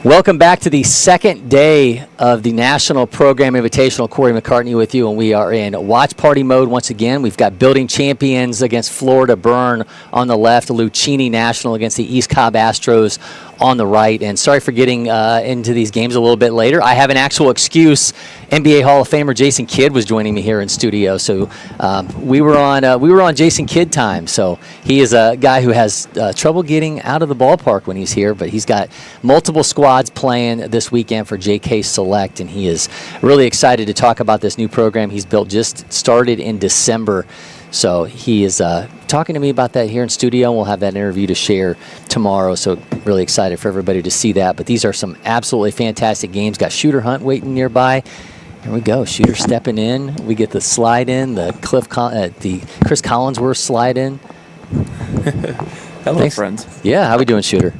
Welcome back to the second day of the National Program Invitational. Cory McCartney with you, and we are in watch party mode once again. We've got building champions against Florida Burn on the left, Luccini National against the East Cobb Astros on the right. And sorry for getting into these games a little bit later. I have an actual excuse. NBA Hall of Famer Jason Kidd was joining me here in studio, so we were on Jason Kidd time. So he is a guy who has trouble getting out of the ballpark when he's here, but he's got multiple squads playing this weekend for JK Select, and he is really excited to talk about this new program he's built. Just started in December. So he is talking to me about that here in studio. We'll have that interview to share tomorrow. So really excited for everybody to see that. But these are some absolutely fantastic games. Got Shooter Hunt waiting nearby. Here we go. Shooter stepping in. We get the slide in. The Chris Collinsworth slide in. Hello, Thanks. friends. Yeah, how we doing, Shooter?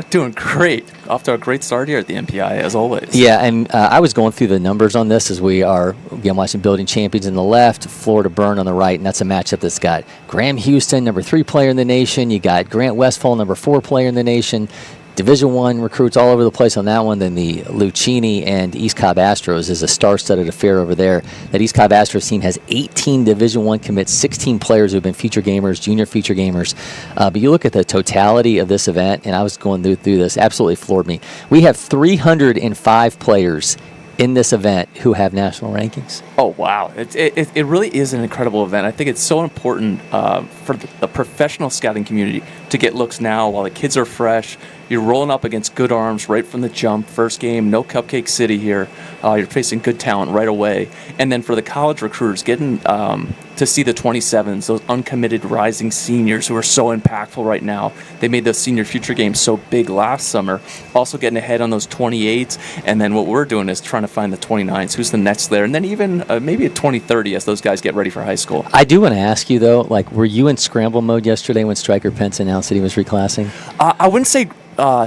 Doing great. Off to a great start here at the NPI, as always. Yeah, and I was going through the numbers on this as we are, again, watching Building Champions on the left, Florida Burn on the right, and that's a matchup that's got Graham Houston, number 3 player in the nation. You got Grant Westfall, number 4 player in the nation. Division I recruits all over the place on that one. Then the Luccini and East Cobb Astros is a star-studded affair over there. That East Cobb Astros team has 18 Division I commits, 16 players who have been feature gamers, junior feature gamers. But you look at the totality of this event, and I was going through this, absolutely floored me. We have 305 players in this event who have national rankings. Oh, wow. It really is an incredible event. I think it's so important for the professional scouting community to get looks now while the kids are fresh. You're rolling up against good arms right from the jump. First game, no Cupcake City here. You're facing good talent right away. And then for the college recruiters, getting to see the 27s, those uncommitted rising seniors who are so impactful right now. They made those senior future games so big last summer. Also getting ahead on those 28s. And then what we're doing is trying to find the 29s. Who's the next there? And then even maybe a 2030 as those guys get ready for high school. I do want to ask you, though, like, were you in scramble mode yesterday when Striker Pence announced that he was reclassing? I wouldn't say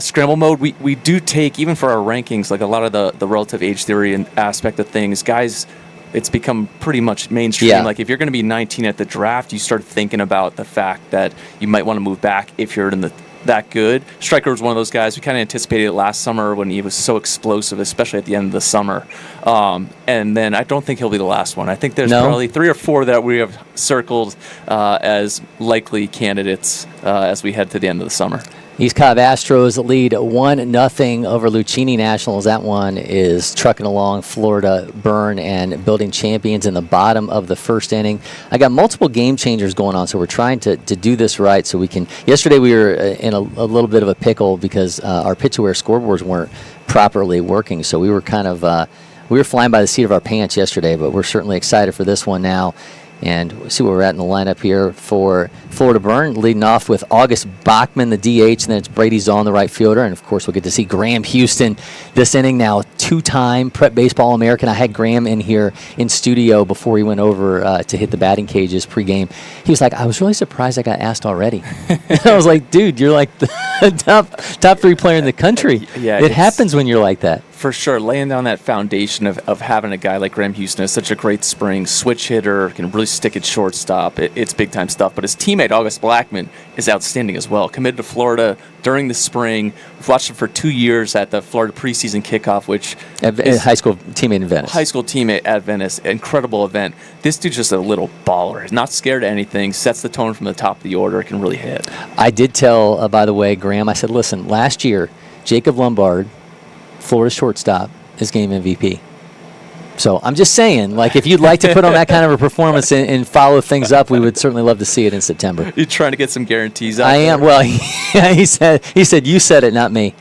scramble mode. We do take, even for our rankings, like a lot of the relative age theory and aspect of things, guys, it's become pretty much mainstream. Yeah. Like if you're going to be 19 at the draft, you start thinking about the fact that you might want to move back if you're in that good. Striker was one of those guys. We kind of anticipated it last summer when he was so explosive, especially at the end of the summer. And then I don't think he'll be the last one. I think there's probably 3 or 4 that we have circled as likely candidates as we head to the end of the summer. East Cobb Astros lead 1-0 over Luccini Nationals. That one is trucking along. Florida Burn and Building Champions in the bottom of the first inning. I got multiple game changers going on, so we're trying to do this right so we can. Yesterday we were in a little bit of a pickle because our pitch-aware scoreboards weren't properly working, so we were kind of we were flying by the seat of our pants yesterday, but we're certainly excited for this one now. And we'll see where we're at in the lineup here for Florida Burn, leading off with August Bachman, the DH, and then it's Brady Zahn, the right fielder. And, of course, we'll get to see Graham Houston this inning now, 2-time Prep Baseball American. I had Graham in here in studio before he went over to hit the batting cages pregame. He was like, I was really surprised I got asked already. And I was like, dude, you're like the top 3 player in the country. Yeah, it happens when you're like that. For sure, laying down that foundation of having a guy like Graham Houston is such a great spring switch hitter, can really stick at shortstop. It's big-time stuff. But his teammate, August Blackman, is outstanding as well. Committed to Florida during the spring. We've watched him for 2 years at the Florida preseason kickoff, which is high school teammate in Venice. High school teammate at Venice. Incredible event. This dude's just a little baller. He's not scared of anything, sets the tone from the top of the order, can really hit. I did tell, by the way, Graham, I said, listen, last year, Jacob Lombard, Florida shortstop, is game MVP. So I'm just saying, like, if you'd like to put on that kind of a performance and follow things up, we would certainly love to see it in September. You're trying to get some guarantees out I there. am. Well, he said you said it, not me.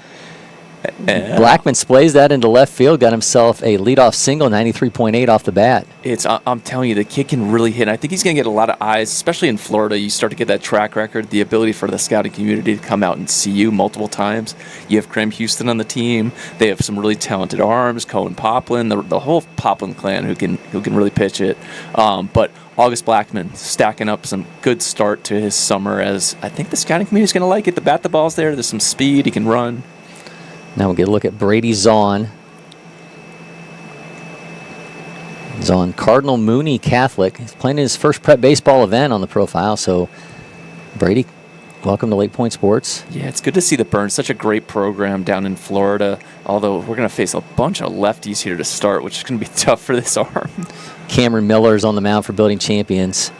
Blackman splays that into left field, got himself a leadoff single, 93.8 off the bat. I'm telling you, the kid can really hit. I think he's going to get a lot of eyes, especially in Florida. You start to get that track record, the ability for the scouting community to come out and see you multiple times. You have Graham Houston on the team. They have some really talented arms, Cohen Poplin, the whole Poplin clan who can really pitch it. But August Blackman stacking up some good start to his summer, as I think the scouting community is going to like it. The bat the ball's there. There's some speed. He can run. Now we'll get a look at Brady Zahn. Zahn, Cardinal Mooney Catholic. He's playing his first prep baseball event on the profile, so Brady welcome to LakePoint Sports. Yeah, it's good to see the Burn. Such a great program down in Florida, although we're going to face a bunch of lefties here to start, which is going to be tough for this arm. Cameron Miller's on the mound for Building Champions.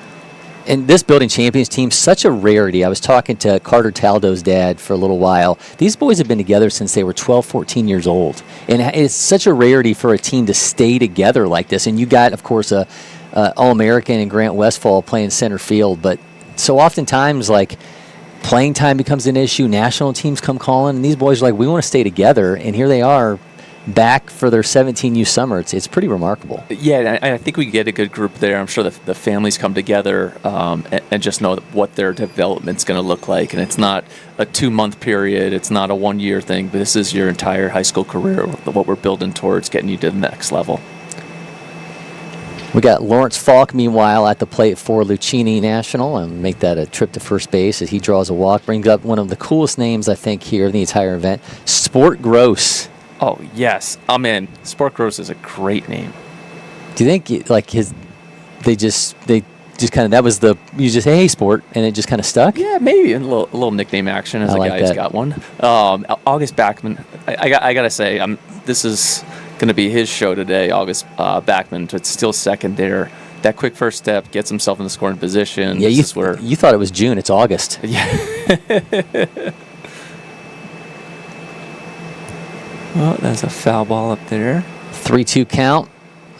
And this Building Champions team, such a rarity. I was talking to Carter Taldo's dad for a little while. These boys have been together since they were 12, 14 years old. And it's such a rarity for a team to stay together like this. And you got, of course, a All-American and Grant Westfall playing center field. But so oftentimes, like, playing time becomes an issue. National teams come calling. And these boys are like, we want to stay together. And here they are, back for their 17U summer. It's pretty remarkable. Yeah, I think we get a good group there. I'm sure the families come together and just know what their development's going to look like. And it's not a 2-month period. It's not a 1-year thing. But this is your entire high school career, what we're building towards getting you to the next level. We got Lawrence Falk, meanwhile, at the plate for Luccini National, and make that a trip to first base as he draws a walk. Brings up one of the coolest names, I think, here in the entire event, Sport Gross. Oh, yes. I'm in. Sport Gross is a great name. Do you think, like, they just kind of, that was you just say, hey, Sport, and it just kind of stuck? Yeah, maybe a little nickname action as a guy who's got one. August Backman, I got to say, this is going to be his show today, August Backman. It's still second there. That quick first step gets himself in the scoring position. Yeah, you thought it was June. It's August. Yeah. Oh, that's a foul ball up there. 3-2 count.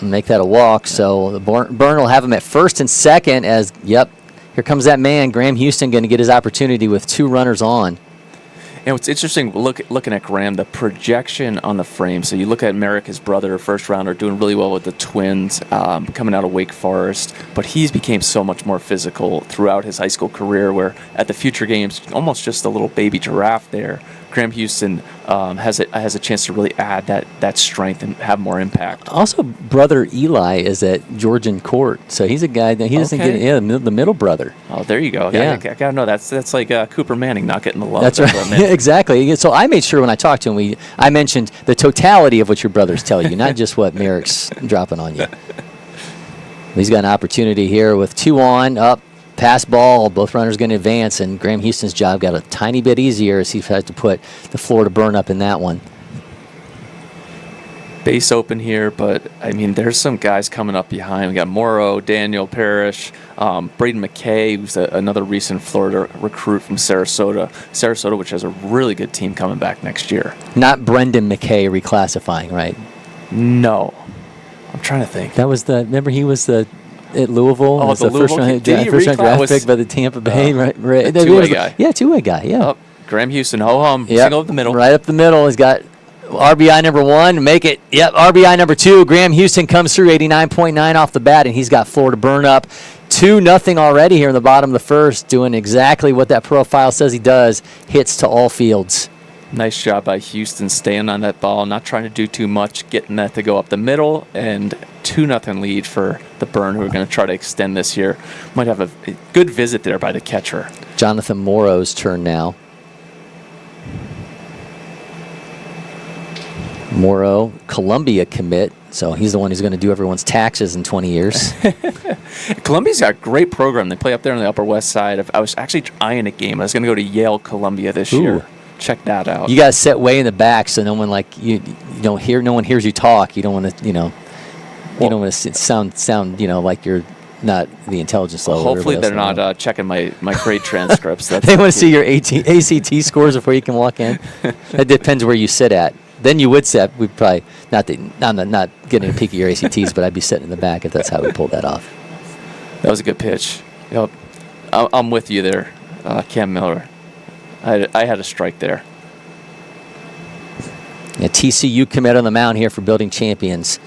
Make that a walk. So the Burn will have him at first and second as, yep, here comes that man, Graham Houston, going to get his opportunity with 2 runners on. And what's interesting, looking at Graham, the projection on the frame. So you look at Merrick, his brother, first rounder, doing really well with the Twins, coming out of Wake Forest. But he's became so much more physical throughout his high school career, where at the future games, almost just a little baby giraffe there. Graham Houston has a chance to really add that strength and have more impact. Also, brother Eli is at Georgian Court, so he's a guy that he doesn't get the middle brother. Oh, there you go. Yeah. I gotta know that's like Cooper Manning not getting the love. That's right. Exactly. So I made sure when I talked to him, I mentioned the totality of what your brothers tell you, not just what Merrick's dropping on you. He's got an opportunity here with 2 on, up. Pass ball, both runners going to advance, and Graham Houston's job got a tiny bit easier as he had to put the Florida Burn up in that one. Base open here, but, I mean, there's some guys coming up behind. We got Morrow, Daniel Parrish, Braden McKay, who's another recent Florida recruit from Sarasota, which has a really good team coming back next year. Not Brendan McKay reclassifying, right? No. I'm trying to think. That was remember he was at Louisville. Oh, the first round draft pick by the Tampa Bay, right? Two-way guy. Yeah, two-way guy. Yeah. Oh, Graham Houston, ho-hum, single up the middle. Right up the middle. He's got RBI number 1. Make it. Yep. RBI number 2. Graham Houston comes through 89.9 off the bat, and he's got Florida Burn up 2-0 already here in the bottom of the first, doing exactly what that profile says he does. Hits to all fields. Nice job by Houston staying on that ball, not trying to do too much, getting that to go up the middle, and 2-0 lead for the Burn, who are going to try to extend this here. Might have a good visit there by the catcher. Jonathan Morrow's turn now. Morrow, Columbia commit, so he's the one who's going to do everyone's taxes in 20 years. Columbia's got a great program. They play up there on the Upper West Side. I was actually eyeing a game. I was going to go to Yale Columbia this year. Check that out. You got to sit way in the back so no one no one hears you talk. You don't want to, you don't want to sound, like you're not the intelligence level. Hopefully they're not checking my grade transcripts. They want to see your ACT scores before you can walk in. That depends where you sit at. Then you would sit. We'd probably I'm not getting a peek at your ACTs, but I'd be sitting in the back if that's how we pulled that off. That was a good pitch. Yep, I'm with you there, Cam Miller. I had a strike there. Yeah, TCU commit on the mound here for Building Champions.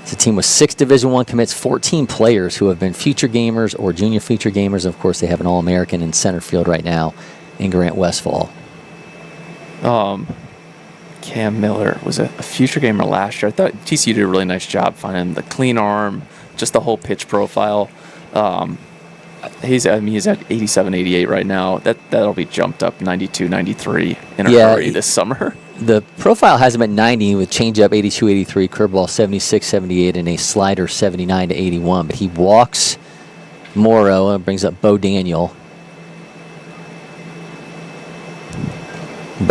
It's a team with 6 Division I commits, 14 players who have been future gamers or junior future gamers. Of course, they have an All-American in center field right now in Grant Westfall. Cam Miller was a future gamer last year. I thought TCU did a really nice job finding the clean arm, just the whole pitch profile. He's at 87, 88 right now. That'll be jumped up 92, 93 in a hurry this summer. The profile has him at 90 with changeup 82, 83, curveball 76, 78, and a slider 79 to 81. But he walks Morrow and brings up Bo Daniel.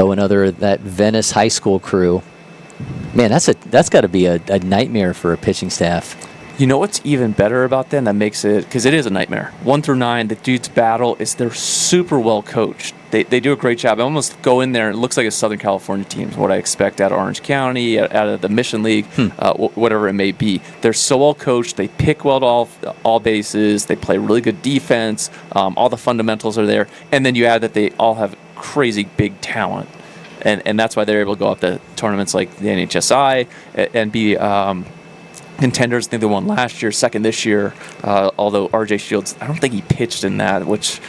So another that Venice High School crew. Man, that's got to be a nightmare for a pitching staff. You know what's even better about them that makes it, because it is a nightmare. 1 through 9, the dudes battle is they're super well coached. They do a great job. I almost go in there and it looks like a Southern California team, what I expect out of Orange County, out of the Mission League, whatever it may be. They're so well coached. They pick well to all bases. They play really good defense. All the fundamentals are there. And then you add that they all have crazy big talent. And that's why they're able to go up to tournaments like the NHSI and be contenders. I think they won last year, second this year. Although RJ Shields, I don't think he pitched in that, which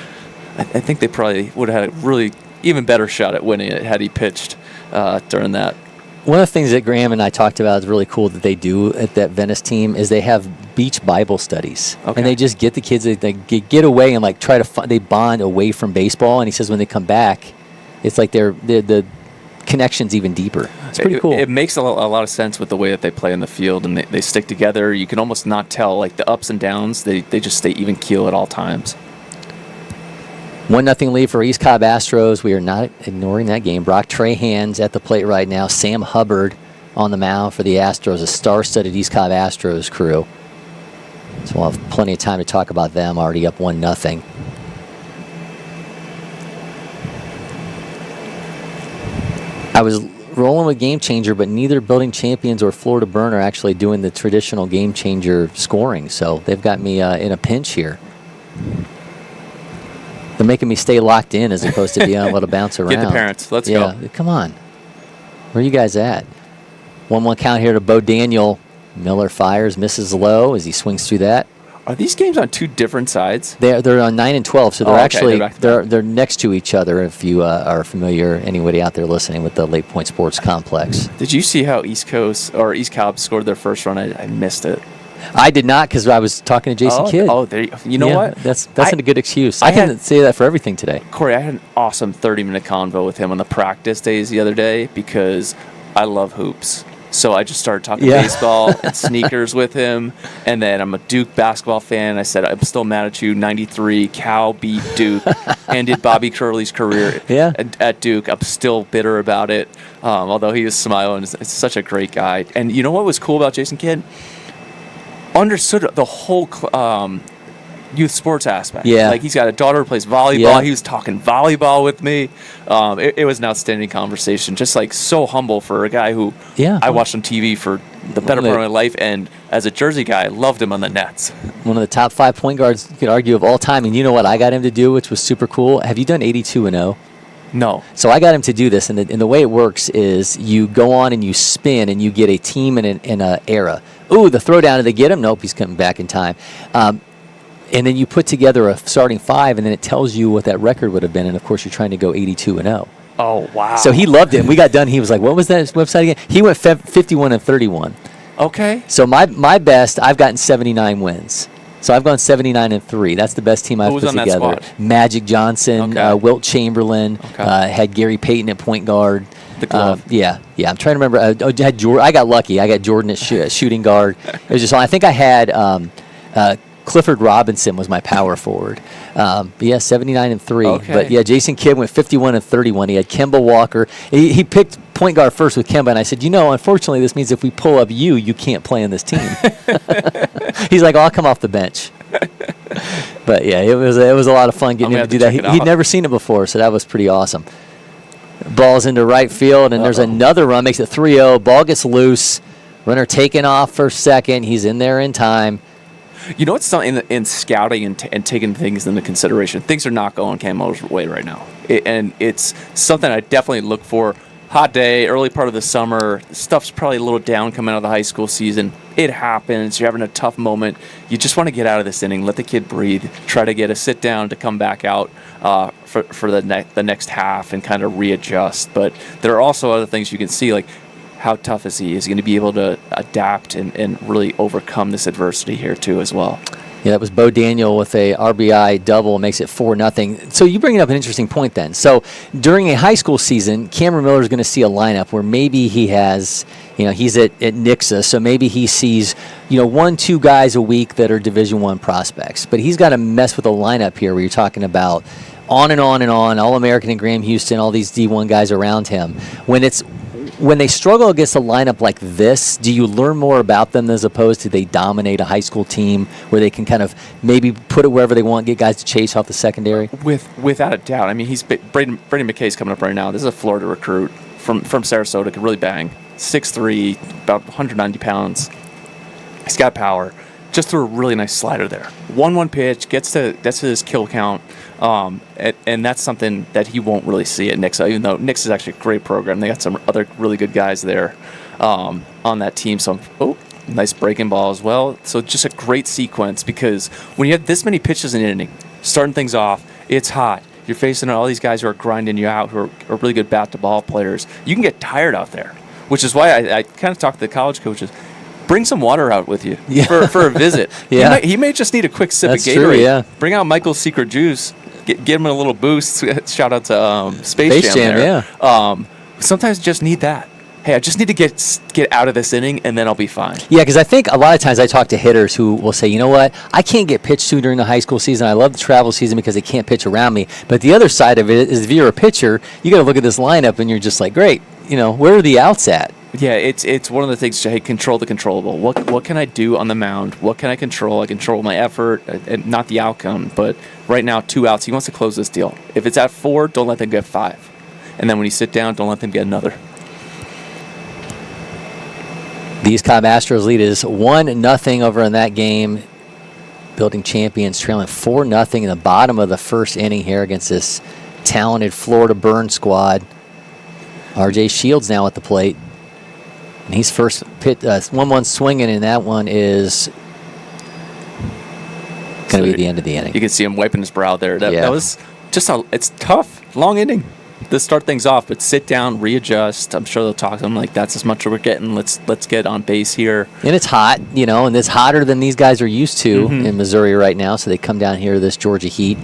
I think they probably would have had a really even better shot at winning it had he pitched during that. One of the things that Graham and I talked about is really cool that they do at that Venice team is they have beach Bible studies. Okay. And they just get the kids, they get away and like try to they bond away from baseball. And he says when they come back, it's like the connection's even deeper. It's pretty cool. It makes a lot of sense with the way that they play in the field, and they stick together. You can almost not tell, like the ups and downs. They just stay even keel at all times. 1-0 lead for East Cobb Astros. We are not ignoring that game. Brock Trahan's at the plate right now. Sam Hubbard on the mound for the Astros, a star-studded East Cobb Astros crew. So we'll have plenty of time to talk about them. Already up 1-0. I was rolling with Game Changer, but neither Building Champions or Florida Burn are actually doing the traditional Game Changer scoring, so they've got me in a pinch here. They're making me stay locked in as opposed to being able to bounce around. Get the parents. Let's go. Come on. Where are you guys at? 1-1 count here to Bo Daniel. Miller fires, misses low as he swings through that. Are these games on two different sides? They're on 9 and 12, so they're actually they're next to each other. If you are familiar, anybody out there listening with the LakePoint Sports complex. Did you see how East Cobb scored their first run? I missed it. I did not because I was talking to Jason Kidd. Oh, you know what? That's a good excuse. I can say that for everything today. Corey, I had an awesome 30-minute convo with him on the practice days the other day because I love hoops. So I just started talking baseball and sneakers with him. And then I'm a Duke basketball fan. I said, I'm still mad at you. 93, Cal beat Duke. Ended Bobby Curley's career at Duke. I'm still bitter about it, although he was smiling. It's such a great guy. And you know what was cool about Jason Kidd? Understood the whole youth sports aspect. Yeah. Like he's got a daughter who plays volleyball. Yeah. He was talking volleyball with me. It was an outstanding conversation. Just like so humble for a guy who I watched on TV for the better part of my life, and as a Jersey guy, I loved him on the Nets. One of the top 5 point guards you could argue of all time. And you know what I got him to do, which was super cool? Have you done 82-0? No. So I got him to do this, and the way it works is you go on and you spin, and you get a team in an era. Ooh, the throwdown, did they get him? Nope, he's coming back in time. And then you put together a starting 5, and then it tells you what that record would have been. And, of course, you're trying to go 82-0. Oh, wow. So he loved it. And we got done. He was like, what was that website again? He went 51-31. Okay. So my best, I've gotten 79 wins. So I've gone 79-3. That's the best team I've put together. Who was on that squad? Magic Johnson, Wilt Chamberlain, had Gary Payton at point guard. The glove. I'm trying to remember. I got lucky. I got Jordan at shooting guard. It was just. I think I had Clifford Robinson was my power forward. 79-3. Okay. But Jason Kidd went 51-31. He had Kemba Walker. He picked point guard first with Kemba, and I said, unfortunately, this means if we pull up you can't play on this team. He's like, I'll come off the bench. But it was a lot of fun getting him to do that. He'd never seen it before, so that was pretty awesome. Ball's into right field, and there's another run, makes it 3-0. Ball gets loose. Runner taken off for second. He's in there in time. You know what's something in scouting and taking things into consideration? Things are not going Camo's way right now. And it's something I definitely look for. Hot day, early part of the summer. Stuff's probably a little down coming out of the high school season. It happens. You're having a tough moment. You just want to get out of this inning, let the kid breathe, try to get a sit down to come back out for the next half and kind of readjust. But there are also other things you can see, like how tough is he? Is he going to be able to adapt and really overcome this adversity here too as well? Yeah, that was Bo Daniel with a RBI double, makes it 4-0. So you bring up an interesting point then. So during a high school season, Cameron Miller is going to see a lineup where maybe he has, he's at Nixa, so maybe he sees, 1-2 guys a week that are Division I prospects. But he's got to mess with a lineup here where you're talking about on and on and on, All-American and Graham Houston, all these D1 guys around him. When they struggle against a lineup like this, do you learn more about them as opposed to they dominate a high school team where they can kind of maybe put it wherever they want, get guys to chase off the secondary? Without a doubt. I mean, Brady McKay's coming up right now. This is a Florida recruit from Sarasota, could really bang. 6'3", about 190 pounds. He's got power. Just threw a really nice slider there. 1-1 pitch, gets to his kill count, and that's something that he won't really see at Nix, even though Nix is actually a great program. They got some other really good guys there on that team. So, nice breaking ball as well. So just a great sequence, because when you have this many pitches in an inning, starting things off, it's hot. You're facing all these guys who are grinding you out, who are really good bat-to-ball players. You can get tired out there, which is why I kind of talk to the college coaches. Bring some water out with you for a visit. Yeah. He may just need a quick sip of Gatorade. True, yeah. Bring out Michael's Secret Juice. Get him a little boost. Shout out to Space Jam there. Yeah. Sometimes you just need that. Hey, I just need to get out of this inning, and then I'll be fine. Yeah, because I think a lot of times I talk to hitters who will say, you know what, I can't get pitched to during the high school season. I love the travel season because they can't pitch around me. But the other side of it is if you're a pitcher, you got to look at this lineup, and you're just like, great, where are the outs at? Yeah, it's one of the things to, hey, control the controllable. What can I do on the mound? What can I control? I control my effort and not the outcome. But right now, 2 outs. He wants to close this deal. If it's at 4, don't let them get 5. And then when you sit down, don't let them get another. The East Cobb Astros lead is 1-0 over in that game. Building champions trailing 4-0 in the bottom of the first inning here against this talented Florida Burn squad. R.J. Shields now at the plate. And he's first pit, 1-1 swinging, and that one is going to be the end of the inning. You can see him wiping his brow there. Yeah. That was just it's tough, long inning to start things off, but sit down, readjust. I'm sure they'll talk to him like, that's as much as we're getting. Let's get on base here. And it's hot, and it's hotter than these guys are used to in Missouri right now, so they come down here to this Georgia heat.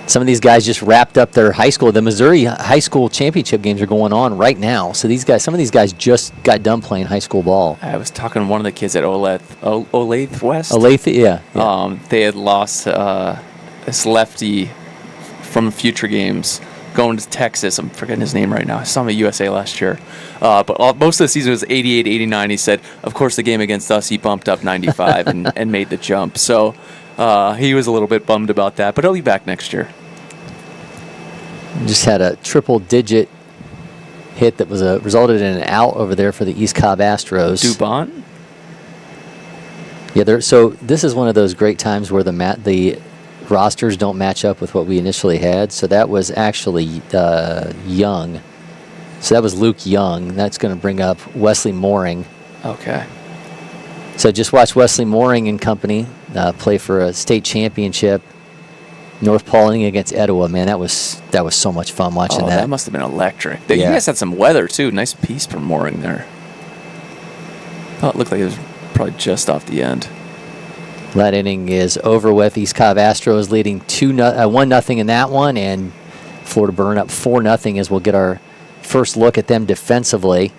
Some of these guys just wrapped up their high school. The Missouri high school championship games are going on right now. So some of these guys just got done playing high school ball. I was talking to one of the kids at Olathe West. Olathe, yeah. They had lost this lefty from future games going to Texas. I'm forgetting his name right now. I saw him at USA last year. But most of the season was 88, 89. He said, of course, the game against us, he bumped up 95 and made the jump. So he was a little bit bummed about that, but he'll be back next year. Just had a triple-digit hit that was resulted in an out over there for the East Cobb Astros. Dubon? Yeah, so this is one of those great times where the rosters don't match up with what we initially had. So that was actually Young. So that was Luke Young. That's going to bring up Wesley Mooring. Okay. So just watch Wesley Mooring and company play for a state championship. North Paulding against Etowah, man, that was so much fun watching that. That must have been electric. You guys had some weather too. Nice piece from Mooring there. Oh, it looked like it was probably just off the end. That inning is over with. East Cobb Astros leading 1-0 in that one, and Florida Burn up 4-0 as we'll get our first look at them defensively.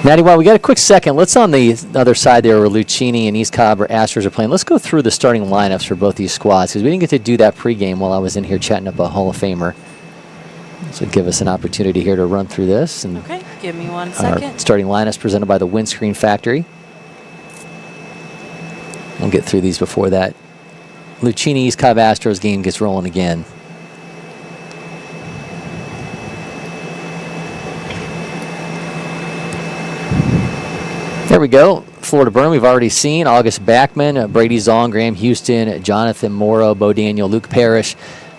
Maddie, while we got a quick second, let's on the other side there where Luccini and East Cobb Astros are playing. Let's go through the starting lineups for both these squads because we didn't get to do that pregame while I was in here chatting up a Hall of Famer. So give us an opportunity here to run through this. And okay, give me 1 second. Our starting lineups presented by the Windscreen Factory. We'll get through these before that Luccini East Cobb Astros game gets rolling again. There we go. Florida Burn, we've already seen. August Backman, Brady Zong, Graham Houston, Jonathan Morrow, Bo Daniel, Luke Parrish,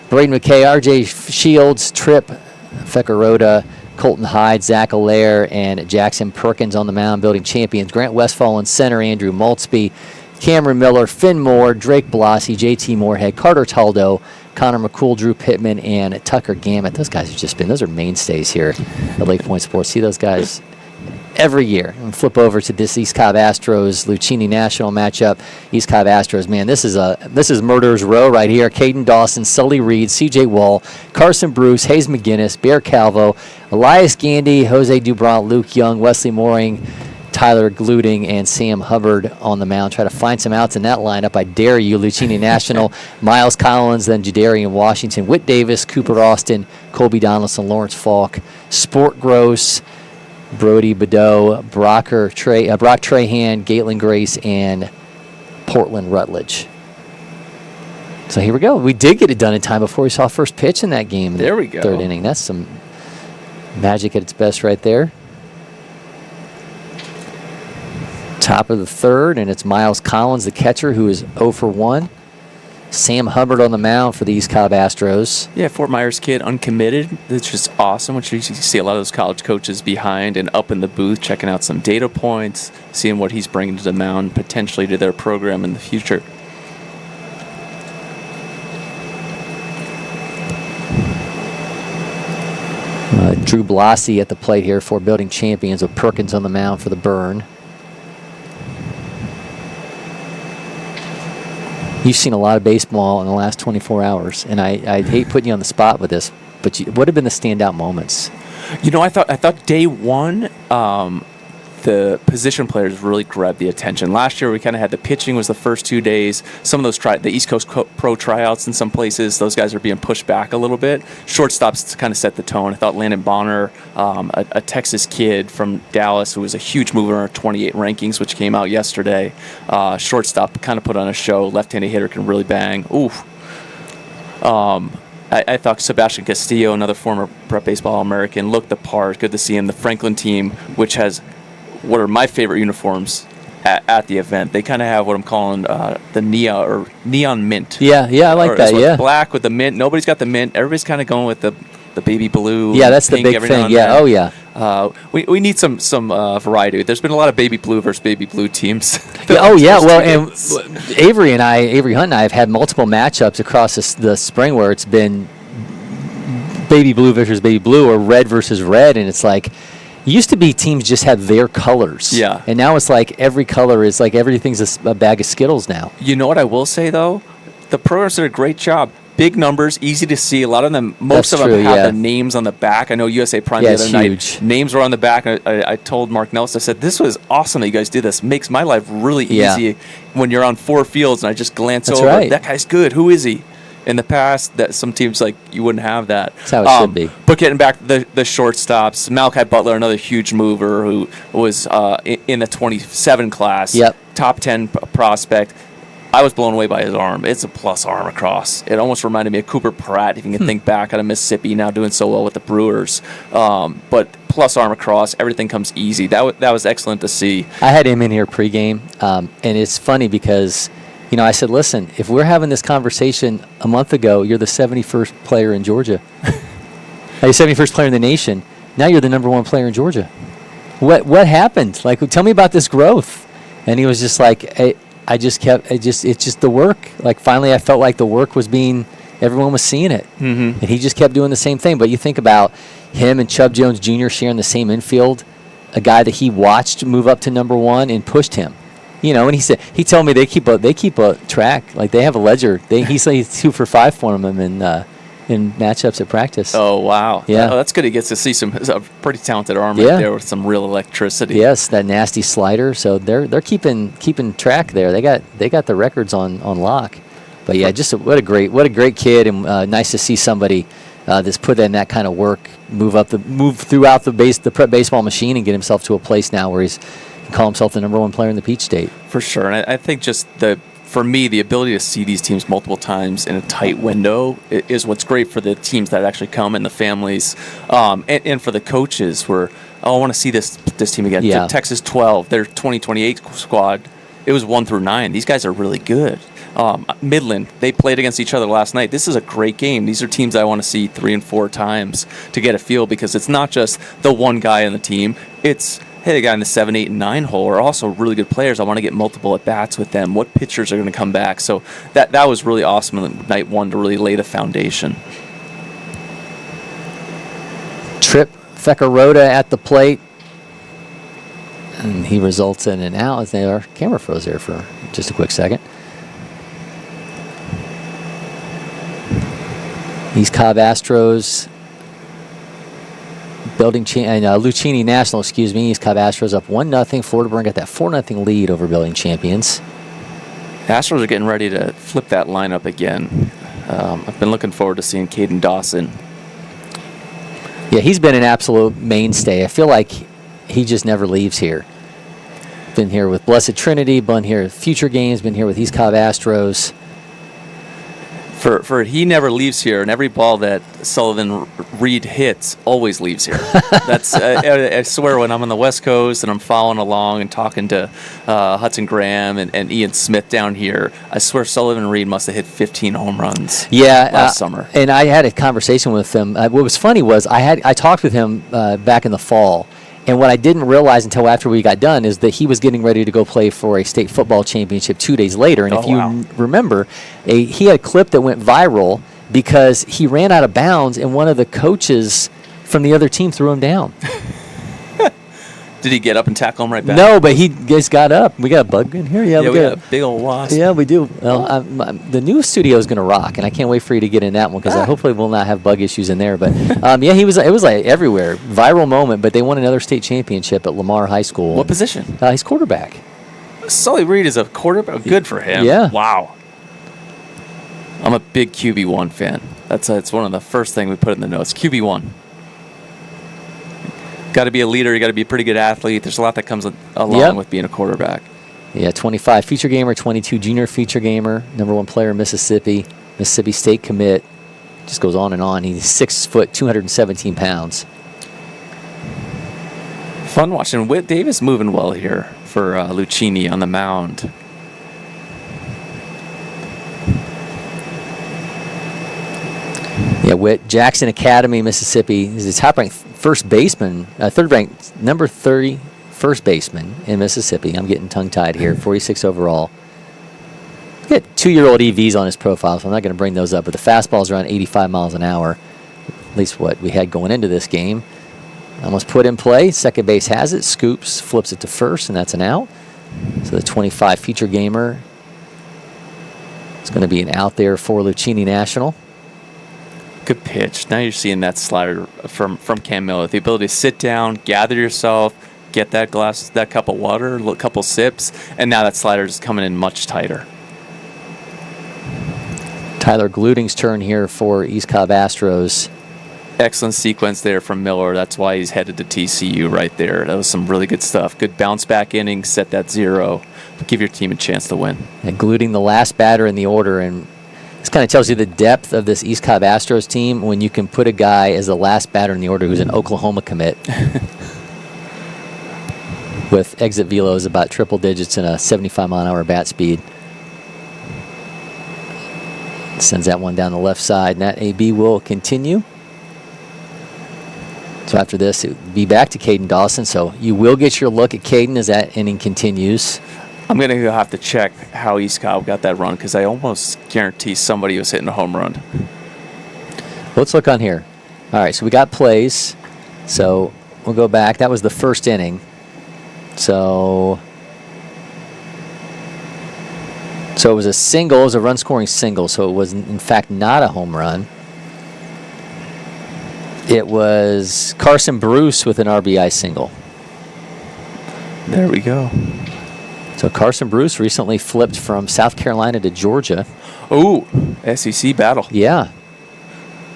Braden McKay, R.J. Shields, Tripp, Fekaroda, Colton Hyde, Zach Allaire, and Jackson Perkins on the mound, building champions. Grant Westfall in center, Andrew Maltzby, Cameron Miller, Finn Moore, Drake Blasi, J.T. Moorhead, Carter Taldo, Connor McCool, Drew Pittman, and Tucker Gammett. Those guys have just been, those are mainstays here at LakePoint Sports. See those guys every year. And flip over to this East Cobb Astros Luccini National matchup. East Cobb Astros, man, this is Murderer's Row right here. Caden Dawson, Sully Reed, C.J. Wall, Carson Bruce, Hayes McGinnis, Bear Calvo, Elias Gandy, Jose Dubront, Luke Young, Wesley Mooring, Tyler Gluting and Sam Hubbard on the mound. Try to find some outs in that lineup. I dare you. Luccini National, Miles Collins, then Jadarian Washington, Whit Davis, Cooper Austin, Colby Donaldson, Lawrence Falk, Sport Gross, Brody Bedeau, Brock Trahan, Gatelin Grace, and Portland Rutledge. So here we go. We did get it done in time before we saw first pitch in that game. There we go. Third inning. That's some magic at its best right there. Top of the third, and it's Miles Collins, the catcher, who is 0 for 1. Sam Hubbard on the mound for the East Cobb Astros. Yeah, Fort Myers kid, uncommitted. It's just awesome. Which you see a lot of those college coaches behind and up in the booth, checking out some data points, seeing what he's bringing to the mound, potentially to their program in the future. Drew Blassie at the plate here for building champions, with Perkins on the mound for the Burn. You've seen a lot of baseball in the last 24 hours, and I hate putting you on the spot with this, but what have been the standout moments? You know, I thought day one, the position players really grabbed the attention. Last year, we kind of had the pitching was the first 2 days. Some of those the East Coast Pro tryouts in some places, those guys are being pushed back a little bit. Shortstops kind of set the tone. I thought Landon Bonner, a Texas kid from Dallas who was a huge mover in our 28 rankings, which came out yesterday. Shortstop kind of put on a show. Left-handed hitter can really bang. Oof. I thought Sebastian Castillo, another former prep baseball All-American, looked the part. Good to see him. The Franklin team, which has what are my favorite uniforms at the event. They kind of have what I'm calling the neon mint. Yeah, I like that. Yeah, black with the mint. Nobody's got the mint. Everybody's kind of going with the baby blue. Yeah, that's the big thing. Yeah, oh yeah. We need some variety. There's been a lot of baby blue versus baby blue teams. Oh yeah, well, and Avery Hunt and I have had multiple matchups across the spring where it's been baby blue versus baby blue or red versus red, and it's like. It used to be teams just had their colors. Yeah. And now it's like every color is like everything's a bag of Skittles now. You know what I will say, though? The programs did a great job. Big numbers, easy to see. A lot of them, most of them have the names on the back. I know USA Prime the other night. Names were on the back. I told Mark Nelson, I said, this was awesome that you guys did this. Makes my life really easy when you're on 4 fields and I just glance over. Right. That guy's good. Who is he? In the past, that some teams you wouldn't have that. That's how it should be. But getting back to the shortstops, Malachi Butler, another huge mover who was in the 27 class. Yep. Top 10 prospect. I was blown away by his arm. It's a plus arm across. It almost reminded me of Cooper Pratt, if you can think back out of Mississippi, now doing so well with the Brewers. But plus arm across, everything comes easy. That was excellent to see. I had him in here pregame, and it's funny because. You know, I said, listen, if we're having this conversation a month ago, you're the 71st player in Georgia. You're 71st player in the nation. Now you're the number 1 player in Georgia. What happened? Like, tell me about this growth. And he was just like, it's just the work. Like, finally I felt like the work was everyone was seeing it. Mm-hmm. And he just kept doing the same thing. But you think about him and Chubb Jones Jr. sharing the same infield, a guy that he watched move up to number 1 and pushed him. You know, and he told me they keep a track, like they have a ledger. He's 2 for 5 for him in matchups at practice. Oh wow, yeah, that's good. He gets to see a pretty talented arm right there with some real electricity. Yes, that nasty slider. So they're keeping track there. They got the records on lock. But yeah, just what a great kid, and nice to see somebody that's put in that kind of work, move throughout the prep baseball machine, and get himself to a place now where he's. Call himself the number 1 player in the Peach State. For sure. And I think just for me, the ability to see these teams multiple times in a tight window is what's great for the teams that actually come and the families, and for the coaches where, I want to see this team again. Yeah. Texas 12, their 2028 squad, it was 1 through 9. These guys are really good. Midland, they played against each other last night. This is a great game. These are teams I want to see 3 and 4 times to get a feel, because it's not just the one guy on the team. It's the guy in the 7, 8, and 9 hole are also really good players. I want to get multiple at-bats with them. What pitchers are going to come back? So that was really awesome in night 1 to really lay the foundation. Trip Fekaroda at the plate. And he results in an out. Our camera froze there for just a quick second. East Cobb Astros Luccini National, East Cobb Astros up 1-0. Florida Burn got that 4-0 lead over building champions. Astros are getting ready to flip that lineup again. I've been looking forward to seeing Caden Dawson. Yeah, he's been an absolute mainstay. I feel like he just never leaves here. Been here with Blessed Trinity, been here at future games, been here with East Cobb Astros. For he never leaves here, and every ball that Sullivan Reed hits always leaves here. That's I swear, when I'm on the West Coast and I'm following along and talking to Hudson Graham and Ian Smith down here, I swear Sullivan Reed must have hit 15 home runs. Last summer. And I had a conversation with him. What was funny was I talked with him back in the fall. And what I didn't realize until after we got done is that he was getting ready to go play for a state football championship 2 days later. And if you remember, he had a clip that went viral because he ran out of bounds and one of the coaches from the other team threw him down. Did he get up and tackle him right back? No, but he just got up. We got a bug in here? Yeah, we got a big old wasp. Yeah, we do. Well, the new studio is going to rock, and I can't wait for you to get in that one because I hopefully will not have bug issues in there. But, yeah, it was like everywhere. Viral moment, but they won another state championship at Lamar High School. What position? He's quarterback. Sully Reed is a quarterback. Good for him. Yeah. Wow. I'm a big QB1 fan. That's one of the first things we put in the notes. QB1. Got to be a leader. You got to be a pretty good athlete. There's a lot that comes along with being a quarterback. Yeah, 25 feature gamer, 22 junior feature gamer, number 1 player in Mississippi State commit. Just goes on and on. He's 6 foot, 217 pounds. Fun watching Whit Davis moving well here for Luccini on the mound. Yeah, Whit, Jackson Academy, Mississippi. He's the top-ranked first baseman, third-ranked, number 30 first baseman in Mississippi. I'm getting tongue-tied here, 46 overall. He's got 2-year-old EVs on his profile, so I'm not going to bring those up, but the fastball's around 85 miles an hour, at least what we had going into this game. Almost put in play. Second base has it, scoops, flips it to first, and that's an out. So the 25 feature gamer is going to be an out there for Luccini National. Good pitch. Now you're seeing that slider from Cam Miller. The ability to sit down, gather yourself, get that cup of water, a couple sips, and now that slider is coming in much tighter. Tyler Gluting's turn here for East Cobb Astros. Excellent sequence there from Miller. That's why he's headed to TCU right there. That was some really good stuff. Good bounce back inning, set that 0, give your team a chance to win. And Gluting, the last batter in the order, and this kind of tells you the depth of this East Cobb Astros team when you can put a guy as the last batter in the order who's an Oklahoma commit with exit velos about triple digits and a 75-mile-an-hour bat speed. Sends that one down the left side, and that AB will continue. So after this, it would be back to Caden Dawson. So you will get your look at Caden as that inning continues. I'm going to have to check how East Cobb got that run because I almost guarantee somebody was hitting a home run. Let's look on here. All right, so we got plays. So we'll go back. That was the first inning. So it was a single. It was a run-scoring single, so it was, in fact, not a home run. It was Carson Bruce with an RBI single. There we go. So Carson Bruce recently flipped from South Carolina to Georgia. Oh, SEC battle. Yeah.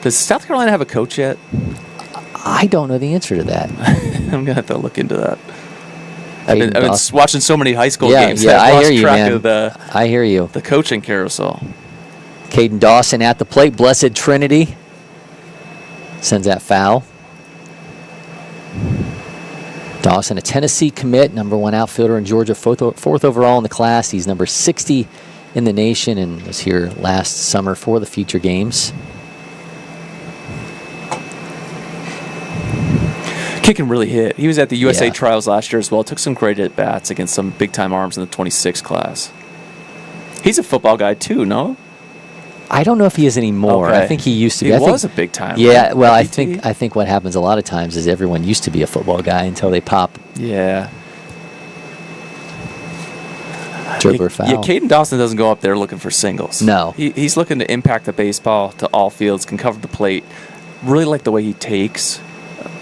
Does South Carolina have a coach yet? I don't know the answer to that. I'm going to have to look into that. I've been watching so many high school games. Yeah, I've I lost hear you, track man. of I hear you. The coaching carousel. Caden Dawson at the plate. Blessed Trinity sends that foul. Dawson, a Tennessee commit, number 1 outfielder in Georgia, fourth overall in the class. He's number 60 in the nation and was here last summer for the feature games. Kid can really hit. He was at the USA trials last year as well. Took some great at-bats against some big-time arms in the 26 class. He's a football guy too, no? I don't know if he is anymore. Okay. I think he used to be. He was a big time. Yeah, right? well, I think what happens a lot of times is everyone used to be a football guy until they pop. Yeah. Dribbler foul. Yeah, Caden Dawson doesn't go up there looking for singles. No. He's looking to impact the baseball to all fields, can cover the plate. Really like the way he takes.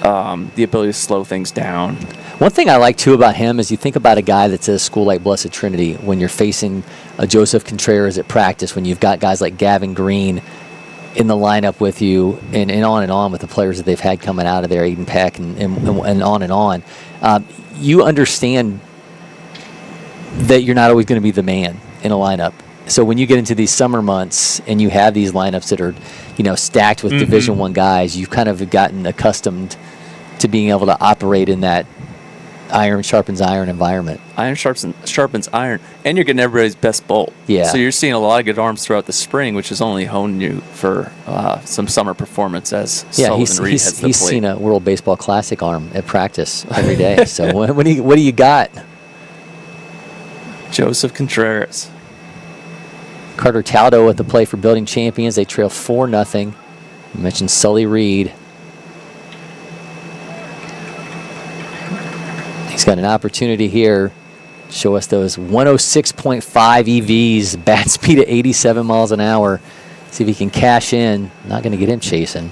the ability to slow things down. One thing I like, too, about him is you think about a guy that's at a school like Blessed Trinity when you're facing a Joseph Contreras at practice, when you've got guys like Gavin Green in the lineup with you, and on with the players that they've had coming out of there, Aiden Peck, and on and on. You understand that you're not always going to be the man in a lineup. So when you get into these summer months and you have these lineups that are, stacked with Division I guys, you've kind of gotten accustomed to being able to operate in that iron sharpens iron environment. Iron sharpens iron, and you're getting everybody's best bolt. Yeah. So you're seeing a lot of good arms throughout the spring, which has only honed you for some summer performance as Sullivan Reed heads the he's plate. seen a World Baseball Classic arm at practice every day. So what do you got? Joseph Contreras. Carter Taldo at the play for Building Champions. They trail 4-0. You mentioned Sully Reed. He's got an opportunity here to show us those 106.5 EVs, bat speed at 87 miles an hour. See if he can cash in. Not going to get him chasing.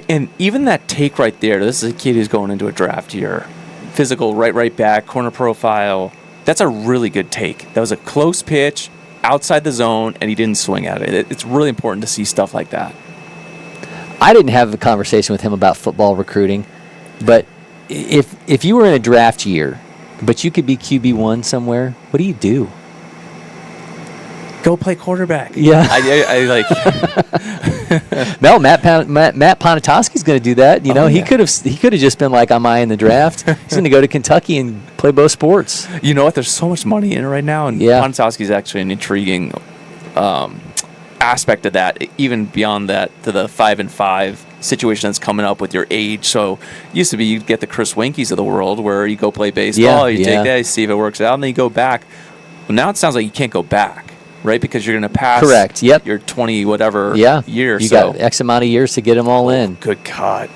And even that take right there, this is a kid who's going into a draft year. Physical, right back, corner profile. That's a really good take. That was a close pitch, outside the zone, and he didn't swing at it. It's really important to see stuff like that. I didn't have a conversation with him about football recruiting, but if you were in a draft year, but you could be QB1 somewhere, what do you do? Go play quarterback. Yeah. I like. No, Matt Ponatoski's going to do that. Yeah. He could have just been like, "Am I in the draft?" He's going to go to Kentucky and play both sports. You know what? There's so much money in it right now, and Ponatoski's actually an intriguing aspect of that. Even beyond that, to the 5-5 situation that's coming up with your age. So it used to be you'd get the Chris Winkies of the world where you go play baseball, you take that, you see if it works out, and then you go back. Well, now it sounds like you can't go back, right? Because you're going to pass. Correct. Yep. Your 20 whatever years. You got X amount of years to get them all in. Good God.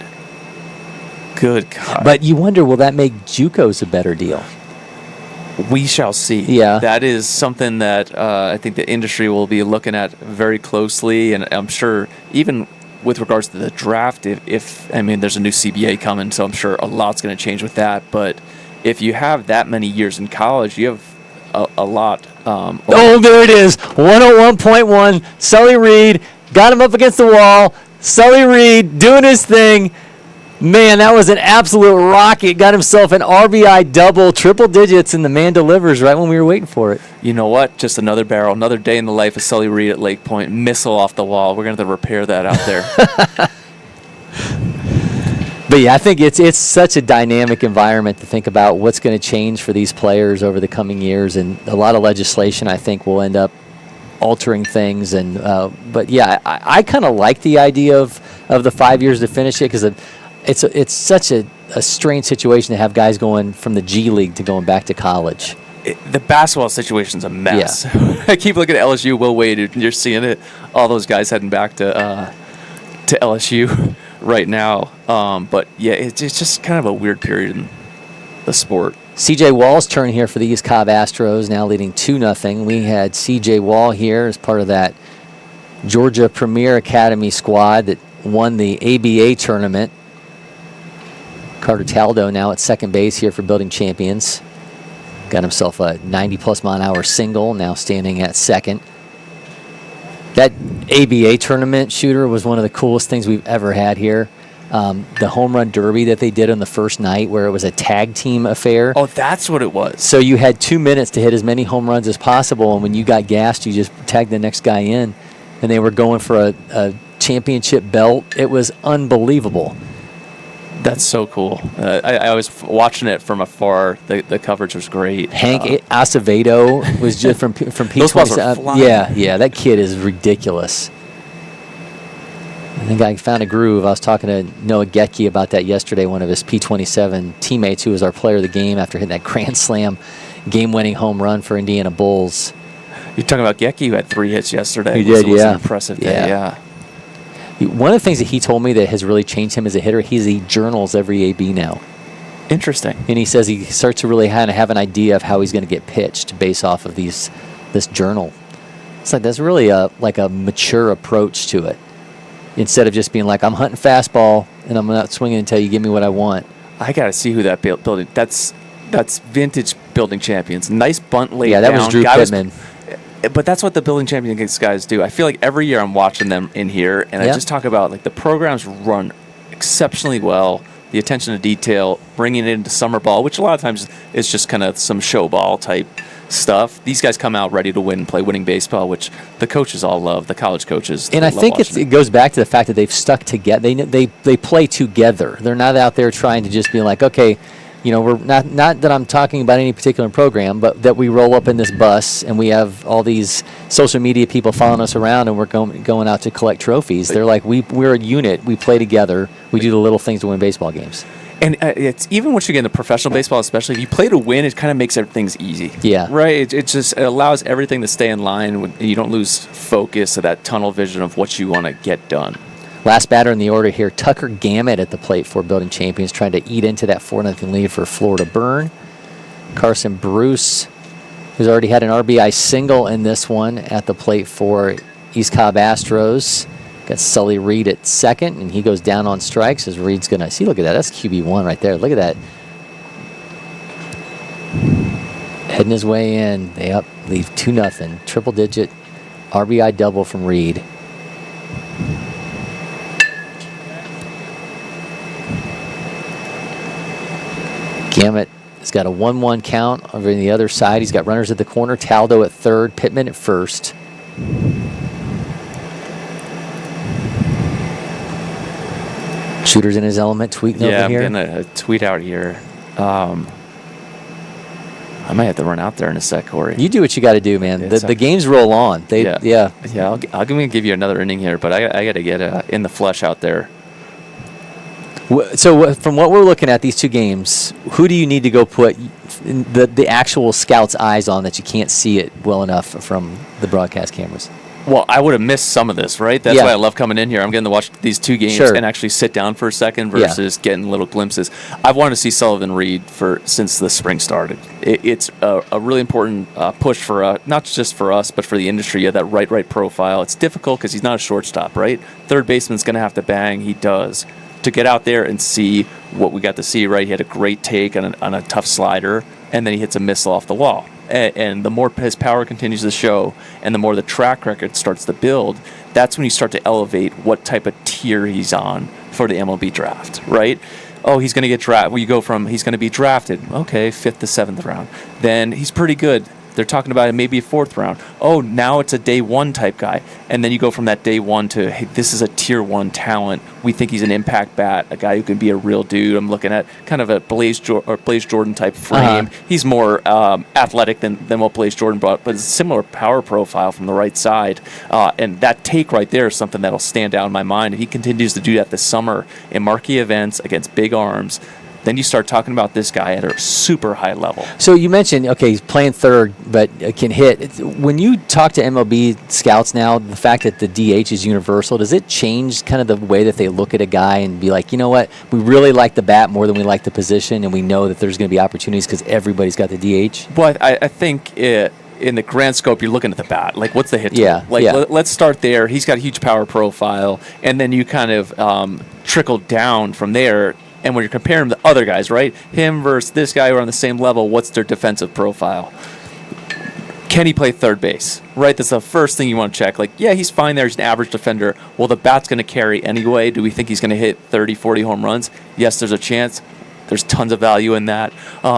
Good God. But you wonder, will that make JUCOs a better deal? We shall see. Yeah. That is something that I think the industry will be looking at very closely, and I'm sure even with regards to the draft, if there's a new CBA coming, so I'm sure a lot's going to change with that. But if you have that many years in college, you have a lot. There it is. 101.1. Sully Reed got him up against the wall. Sully Reed doing his thing. Man, that was an absolute rocket. Got himself an RBI double, triple digits, and the man delivers right when we were waiting for it. You know what? Just another barrel, another day in the life of Sully Reed at LakePoint. Missile off the wall. We're going to have to repair that out there. But yeah, I think it's such a dynamic environment to think about what's going to change for these players over the coming years, and a lot of legislation I think will end up altering things. And but yeah, I kind of like the idea of the 5 years to finish it, because it's such a strange situation to have guys going from the G League to going back to college. The basketball situation's a mess. Yeah. I keep looking at LSU, Will Wade, and you're seeing it. All those guys heading back to LSU right now. But yeah, it's just kind of a weird period in the sport. C.J. Wall's turn here for the East Cobb Astros, now leading 2-0. We had C.J. Wall here as part of that Georgia Premier Academy squad that won the ABA tournament. Carter Taldo now at second base here for Building Champions. Got himself a 90-plus mile an hour single, now standing at second. That ABA tournament shooter was one of the coolest things we've ever had here. The home run derby that they did on the first night, where it was a tag team affair. Oh, that's what it was. So you had 2 minutes to hit as many home runs as possible, and when you got gassed, you just tagged the next guy in. And they were going for a championship belt. It was unbelievable. That's so cool. I was watching it from afar. The coverage was great. Hank Acevedo was just from P27. Yeah, that kid is ridiculous. I think I found a groove. I was talking to Noah Getke about that yesterday, one of his P27 teammates who was our player of the game after hitting that grand slam game-winning home run for Indiana Bulls. You're talking about Getke, who had 3 hits yesterday. He did, It was an impressive day, yeah. One of the things that he told me that has really changed him as a hitter, he journals every AB now. Interesting. And he says he starts to really kind of have an idea of how he's going to get pitched based off of this journal. It's like that's really a mature approach to it. instead of just being like, I'm hunting fastball and I'm not swinging until you give me what I want. I got to see who that building. That's vintage building champions. Nice bunt laid Yeah, that down. was Drew Guy Pittman. But that's what the building champions guys do. I feel like every year I'm watching them in here, and I just talk about like the programs run exceptionally well. The attention to detail, bringing it into summer ball, which a lot of times is just kind of some show ball type stuff. These guys come out ready to win and play winning baseball, which the coaches all love, the college coaches. And I think it goes back to the fact that they've stuck together. They play together. They're not out there trying to just be like, okay, we're not that I'm talking about any particular program, but that we roll up in this bus and we have all these social media people following us around and we're going out to collect trophies. They're like, we're a unit. We play together. We do the little things to win baseball games. And it's even once you get into professional baseball, especially if you play to win, it kind of makes everything's easy. Yeah. Right? It allows everything to stay in line. You don't lose focus of that tunnel vision of what you want to get done. Last batter in the order here, Tucker Gamet at the plate for building champions, trying to eat into that 4-0 lead for Florida Burn. Carson Bruce, who's already had an RBI single in this one, at the plate for East Cobb Astros. Got Sully Reed at second, and he goes down on strikes as Reed's going to see. Look at that. That's QB1 right there. Look at that. Heading his way in. They leave 2-0. Triple-digit RBI double from Reed. Gamet has got a 1-1 count over on the other side. He's got runners at the corner. Taldo at third. Pittman at first. Shooter's in his element, tweeting over here. Yeah, I'm getting a tweet out here. I might have to run out there in a sec, Cory. You do what you got to do, man. The games roll on. I'll give you another inning here, but I got to get in the flesh out there. So from what we're looking at, these two games, who do you need to go put the actual scout's eyes on that you can't see it well enough from the broadcast cameras? Well, I would have missed some of this, right? That's why I love coming in here. I'm getting to watch these two games and actually sit down for a second versus getting little glimpses. I've wanted to see Sullivan Reed since the spring started. It's a really important push for not just for us, but for the industry. Yeah, that right profile. It's difficult because he's not a shortstop, right? Third baseman's going to have to bang. He does. To get out there and see what we got to see, right? He had a great take on a tough slider, and then he hits a missile off the wall. And the more his power continues to show and the more the track record starts to build, that's when you start to elevate what type of tier he's on for the MLB draft, right? Oh, he's going to get drafted. Well, you go from he's going to be drafted, okay, 5th to 7th round. Then he's pretty good. They're talking about it maybe a 4th round. Oh, now it's a day 1 type guy. And then you go from that day 1 to, hey, this is a tier 1 talent. We think he's an impact bat, a guy who can be a real dude. I'm looking at kind of a Blaze Jordan type frame. He's more athletic than what Blaze Jordan brought, but it's a similar power profile from the right side. And that take right there is something that'll stand out in my mind. If he continues to do that this summer in marquee events against big arms, then you start talking about this guy at a super high level. So you mentioned, okay, he's playing third, but can hit. When you talk to MLB scouts now, the fact that the DH is universal, does it change kind of the way that they look at a guy and be like, you know what, we really like the bat more than we like the position, and we know that there's going to be opportunities because everybody's got the DH? Well, I think in the grand scope, you're looking at the bat. Like, what's the hit tool? Let's start there. He's got a huge power profile, and then you kind of trickle down from there. And when you're comparing the other guys, right, him versus this guy who are on the same level, what's their defensive profile? Can he play third base? Right, that's the first thing you want to check. Like, yeah, he's fine there. He's an average defender. Well, the bat's going to carry anyway. Do we think he's going to hit 30, 40 home runs? Yes, there's a chance. There's tons of value in that.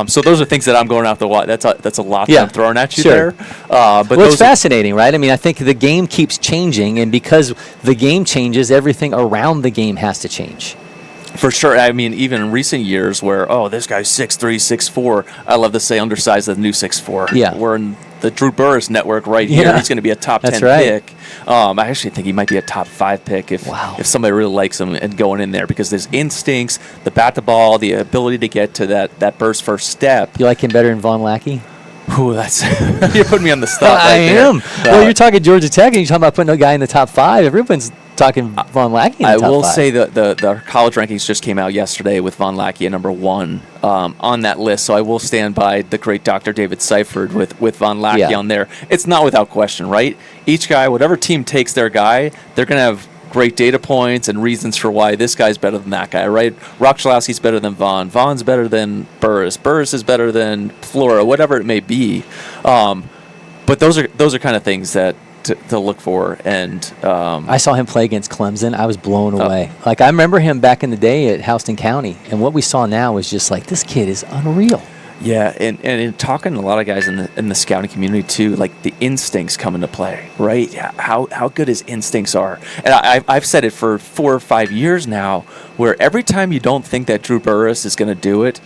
So those are things that I'm going after. That's a lot that I'm throwing at you there. But it's fascinating, right? I mean, I think the game keeps changing, and because the game changes, everything around the game has to change. For sure. I mean, even in recent years where, this guy's 6'3", 6'4", I love to say undersized the new 6'4". Yeah. We're in the Drew Burris network right here. Yeah. He's going to be a top 10 pick. I actually think he might be a top 5 pick if somebody really likes him and going in there because his instincts, the bat to ball, the ability to get to that burst first step. You like him better than Von Lackey? Ooh, that's you're putting me on the spot. I am. Well, you're talking Georgia Tech, and you're talking about putting a guy in the top 5. Everyone's talking Von Lackey in the top 5. I will say the college rankings just came out yesterday with Von Lackey at number 1 on that list. So I will stand by the great Dr. David Seifert with Von Lackey on there. It's not without question, right? Each guy, whatever team takes their guy, they're going to have great data points and reasons for why this guy's better than that guy, right? Rock Chalowski's better than Vaughn. Vaughn's better than Burris. Burris is better than Flora, whatever it may be. But those are kind of things that to look for. And I saw him play against Clemson. I was blown away. Like, I remember him back in the day at Houston County, and what we saw now is just like, this kid is unreal. Yeah, and in talking to a lot of guys in the scouting community too, like the instincts come into play, right? How good his instincts are. And I've said it for 4 or 5 years now, where every time you don't think that Drew Burris is going to do it,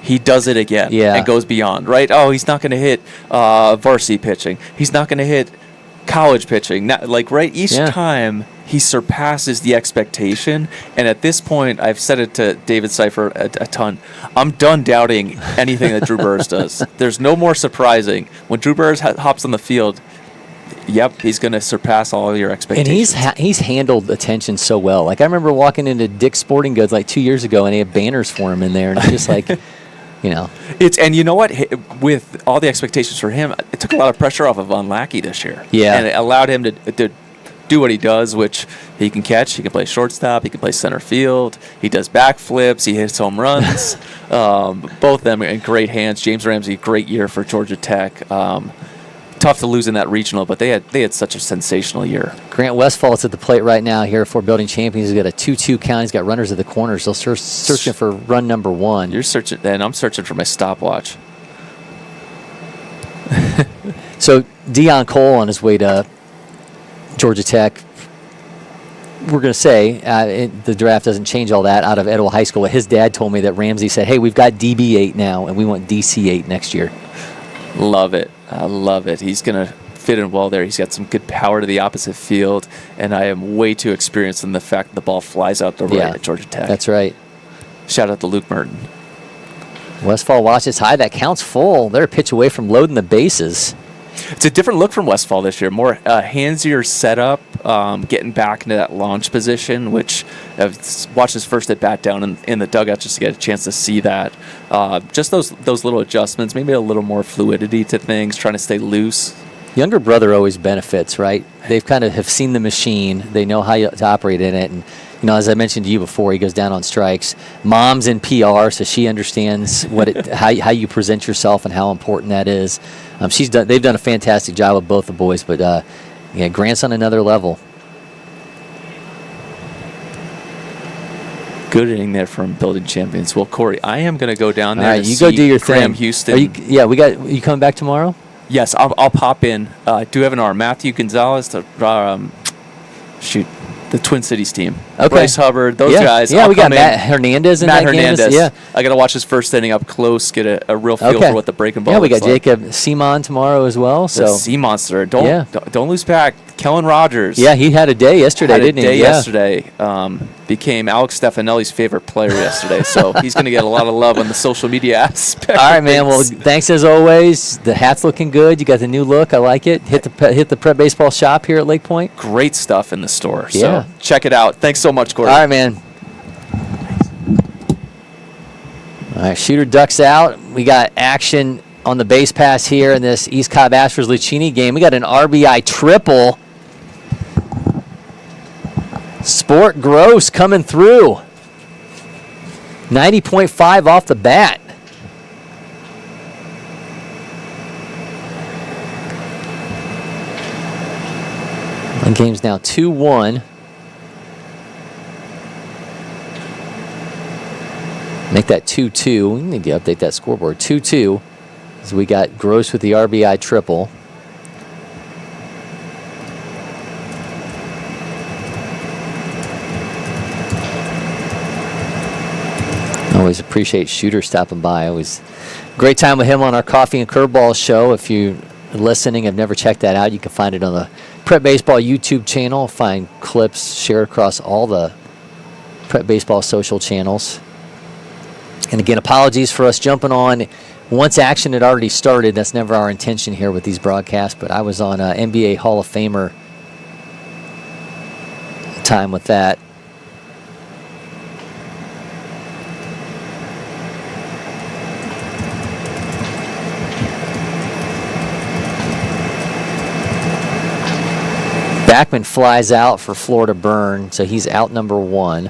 he does it again and goes beyond, right? Oh, he's not going to hit varsity pitching. He's not going to hit college pitching. Each time he surpasses the expectation. And at this point, I've said it to David Cipher a ton, I'm done doubting anything that Drew Burris does. There's no more surprising. When Drew Burris hops on the field, yep, he's going to surpass all of your expectations. And he's handled attention so well. Like, I remember walking into Dick's Sporting Goods like 2 years ago, and they had banners for him in there, and it's just like, you know. And you know what? With all the expectations for him, it took a lot of pressure off of Von Lackey this year. Yeah. And it allowed him to do what he does, which he can catch. He can play shortstop. He can play center field. He does backflips. He hits home runs. Both of them in great hands. James Ramsey, great year for Georgia Tech. Tough to lose in that regional, but they had such a sensational year. Grant Westfall's at the plate right now here for Building Champions. He's got a 2-2 count. He's got runners at the corners. They'll searching for run number 1. You're searching, and I'm searching for my stopwatch. So Deion Cole on his way to Georgia Tech. We're going to say the draft doesn't change all that out of Etowah High School. His dad told me that Ramsey said, hey, we've got DB8 now, and we want DC8 next year. Love it. I love it. He's going to fit in well there. He's got some good power to the opposite field, and I am way too experienced in the fact that the ball flies out the right at Georgia Tech. That's right. Shout out to Luke Merton. Westfall watches high. That counts full. They're a pitch away from loading the bases. It's a different look from Westfall this year. More handsier setup, getting back into that launch position, which I've watched his first at bat down in the dugout just to get a chance to see that. Just those little adjustments, maybe a little more fluidity to things, trying to stay loose. Younger brother always benefits, right? They've kind of have seen the machine. They know how to operate in it. And, you know, as I mentioned to you before, he goes down on strikes. Mom's in PR, so she understands how you present yourself and how important that is. They've done a fantastic job with both the boys, but Grant's on another level. Good inning there from Building Champions. Well, Cory, I am going to go down there. All right, you go do your Graham thing. Houston. You coming back tomorrow? Yes, I'll pop in. I do have an arm. Matthew Gonzalez, the Twin Cities team. Okay. Bryce Hubbard, those guys. Yeah, we got Matt Hernandez in that game. Yeah. I got to watch his first inning up close, get a real feel for what the breaking ball is. Yeah, we got Jacob Simon tomorrow as well. So the Sea Monster. Don't lose back. Kellen Rogers. Yeah, he had a day yesterday, didn't he? Yesterday. Became Alex Stefanelli's favorite player yesterday. So he's going to get a lot of love on the social media aspect. All right, man. Well, thanks as always. The hat's looking good. You got the new look. I like it. Hit the Prep Baseball shop here at LakePoint. Great stuff in the store. Yeah. So check it out. Thanks so much, Cory. All right, man. All right, shooter ducks out. We got action on the base pass here in this East Cobb Astros Luccini game. We got an RBI triple. Sport Gross coming through. 90.5 off the bat. The game's now 2-1. Make that 2-2. We need to update that scoreboard. 2-2. So we got Gross with the RBI triple. Always appreciate Shooter stopping by. Always great time with him on our Coffee and Curveball show. If you're listening, have never checked that out, you can find it on the Prep Baseball YouTube channel. Find clips shared across all the Prep Baseball social channels. And again, apologies for us jumping on once action had already started. That's never our intention here with these broadcasts, but I was on NBA Hall of Famer time with that. Backman flies out for Florida Burn, so he's out number 1.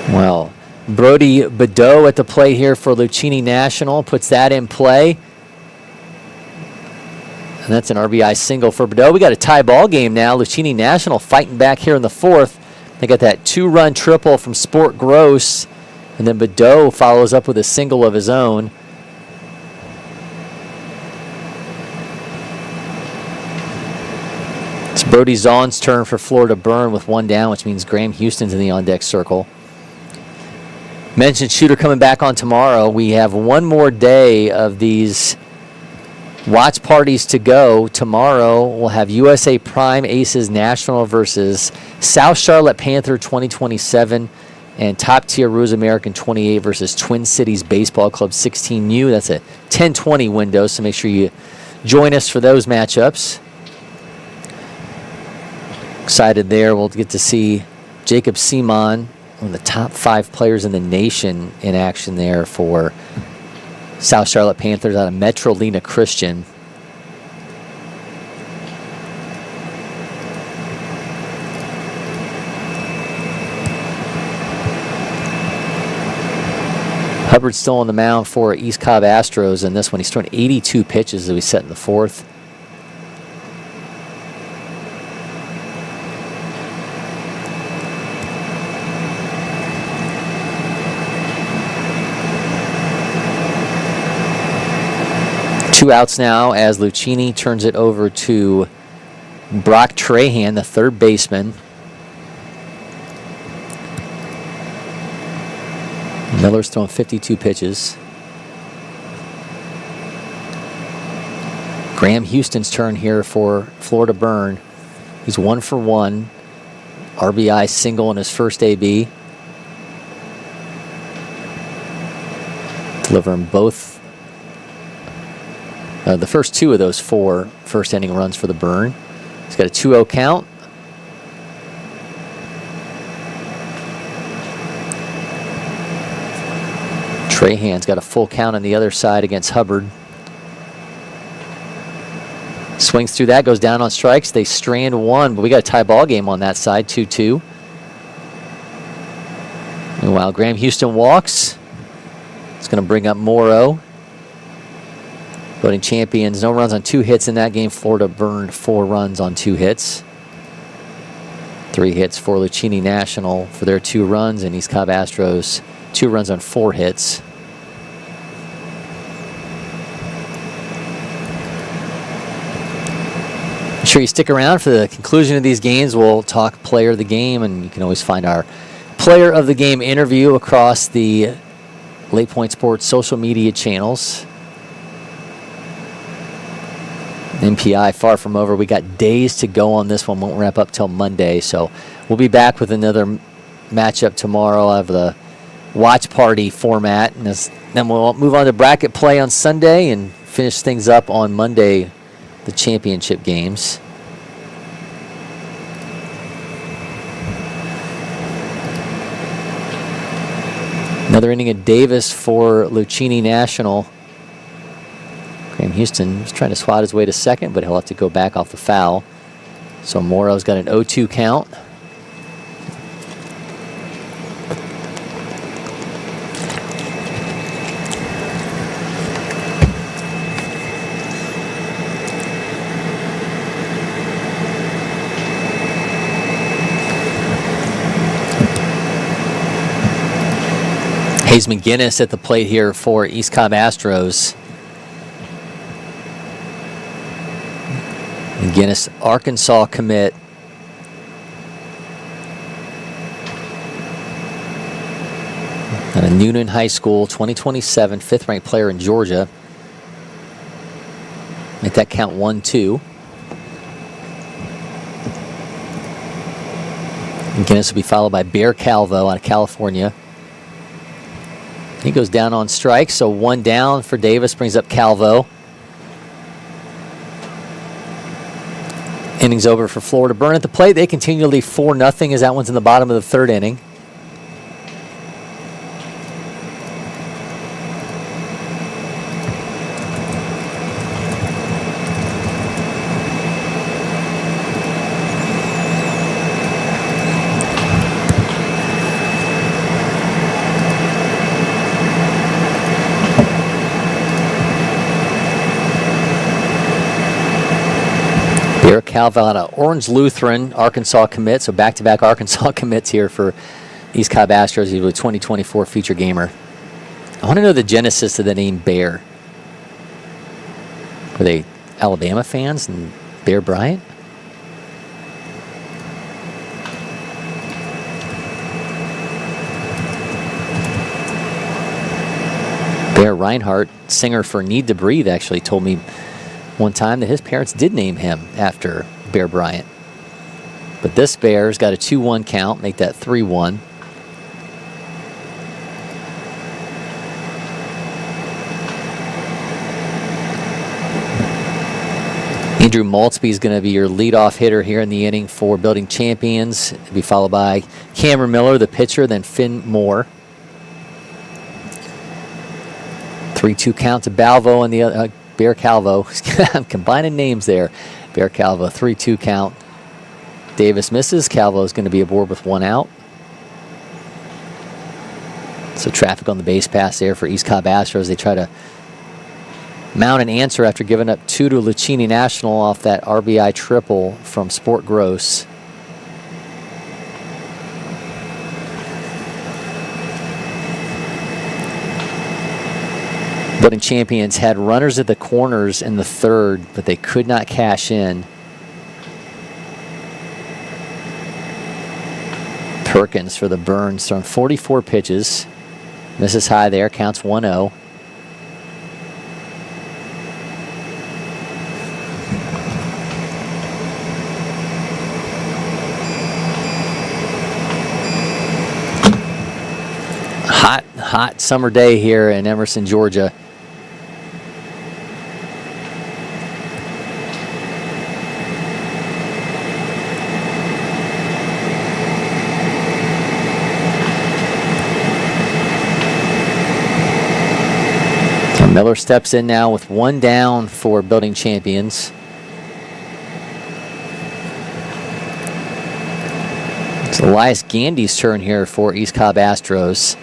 Well, Brody Bedeau at the plate here for Luccini National, puts that in play. And that's an RBI single for Bedeau. We got a tie ball game now. Luccini National fighting back here in the 4th. They got that 2-run triple from Sport Gross, and then Bedeau follows up with a single of his own. It's Brody Zahn's turn for Florida Burn with 1 down, which means Graham Houston's in the on-deck circle. Mentioned shooter coming back on tomorrow. We have one more day of these watch parties to go. Tomorrow we'll have USA Prime Aces National versus South Charlotte Panther 2027 and Top Tier Ruse American 28 versus Twin Cities Baseball Club 16U. That's a 10:20 window, so make sure you join us for those matchups. Excited there. We'll get to see Jacob Seaman, one of the top 5 players in the nation, in action there for South Charlotte Panthers out of Metrolina Christian. Hubbard's still on the mound for East Cobb Astros in this one. He's throwing 82 pitches as we set in the 4th. Two outs now as Luccini turns it over to Brock Trahan, the 3rd baseman. Miller's throwing 52 pitches. Graham Houston's turn here for Florida Burn. He's 1 for 1. RBI single in his first AB. Delivering both. The first 2 of those 4 first-inning runs for the Burn. He's got a 2-0 count. Trahan's got a full count on the other side against Hubbard. Swings through that, goes down on strikes. They strand 1, but we got a tie ball game on that side, 2-2. Meanwhile, Graham Houston walks. It's going to bring up Morrow. Voting champions, no runs on 2 hits in that game. Florida burned 4 runs on 2 hits. 3 hits for Luccini National for their 2 runs, and East Cobb Astros 2 runs on 4 hits. Make sure you stick around for the conclusion of these games. We'll talk player of the game, and you can always find our player of the game interview across the LakePoint Sports social media channels. NPI far from over. We got days to go on this one. Won't wrap up till Monday, so we'll be back with another matchup tomorrow of the watch party format, and then we'll move on to bracket play on Sunday and finish things up on Monday, the championship games. Another inning of Davis for Luccini National. Graham Houston was trying to swat his way to second, but he'll have to go back off the foul. So Morrow's got an 0-2 count. Hayes McGinnis at the plate here for East Cobb Astros. McGinnis, Arkansas commit. Out of Noonan High School, 2027, 5th-ranked player in Georgia. Make that count 1-2. McGinnis will be followed by Bear Calvo out of California. He goes down on strikes, so 1 down for Davis, brings up Calvo. Innings over for Florida Burn at the plate. They continue to lead 4-0 as that one's in the bottom of the 3rd inning. Bear Calvo out of Orange Lutheran, Arkansas commit, so back-to-back Arkansas commits here for East Cobb Astros. He was a 2024 feature gamer. I want to know the genesis of the name Bear. Were they Alabama fans and Bear Bryant? Bear Reinhardt, singer for Need to Breathe, actually told me one time that his parents did name him after Bear Bryant. But this Bear's got a 2-1 count, make that 3-1. Andrew Maltzby is going to be your leadoff hitter here in the inning for Building Champions. It'll be followed by Cameron Miller, the pitcher, then Finn Moore. 3-2 count to Balvo and the Bear Calvo. I'm combining names there. Bear Calvo, 3-2 count. Davis misses. Calvo is going to be aboard with 1 out. So traffic on the base pass there for East Cobb Astros. They try to mount an answer after giving up 2 to Luccini National off that RBI triple from Sport Gross. Building Champions had runners at the corners in the 3rd, but they could not cash in. Perkins for the Burns, thrown 44 pitches. Misses high there, counts 1-0. Hot summer day here in Emerson, Georgia. Miller steps in now with 1 down for Building Champions. It's Elias Gandy's turn here for East Cobb Astros.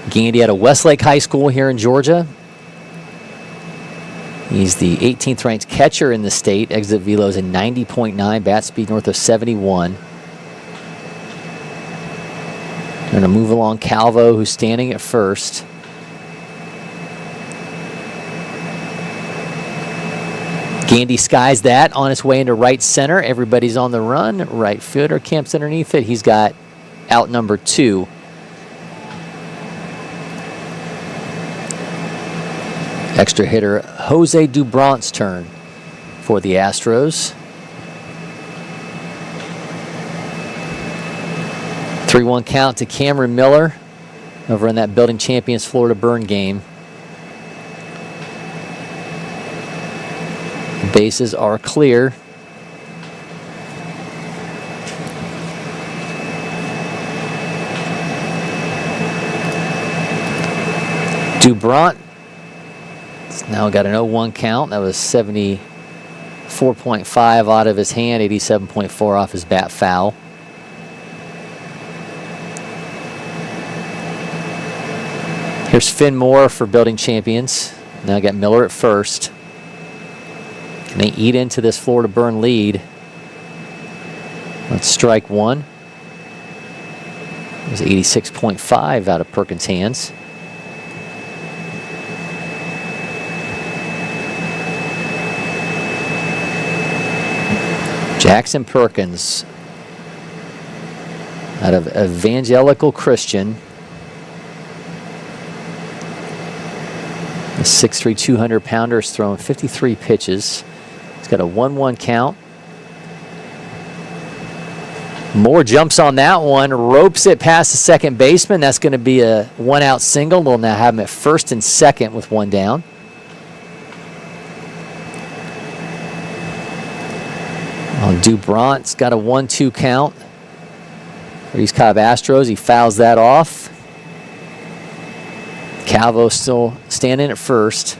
Gandy out of Westlake High School here in Georgia. He's the 18th ranked catcher in the state. Exit velo is a 90.9, bat speed north of 71. Going to move along Calvo, who's standing at first. Gandy skies that on its way into right center. Everybody's on the run. Right fielder camps underneath it. He's got out number 2. Extra hitter Jose Dubrant's turn for the Astros. 3-1 count to Cameron Miller over in that Building Champions Florida Burn game. Bases are clear. Dubrant now got an 0-1 count. That was 74.5 out of his hand, 87.4 off his bat foul. Here's Finn Moore for Building Champions. Now got Miller at first. Can they eat into this Florida Burn lead? Let's strike 1. It was 86.5 out of Perkins' hands. Jackson Perkins out of Evangelical Christian. The 6'3", 200-pounder is throwing 53 pitches. He's got a 1-1 count. Moore jumps on that one, ropes it past the second baseman. That's going to be a 1-out single. They'll now have him at first and second with 1 down. Dubrant's got a 1-2 count for East Cobb Astros. He fouls that off. Calvo still standing at first.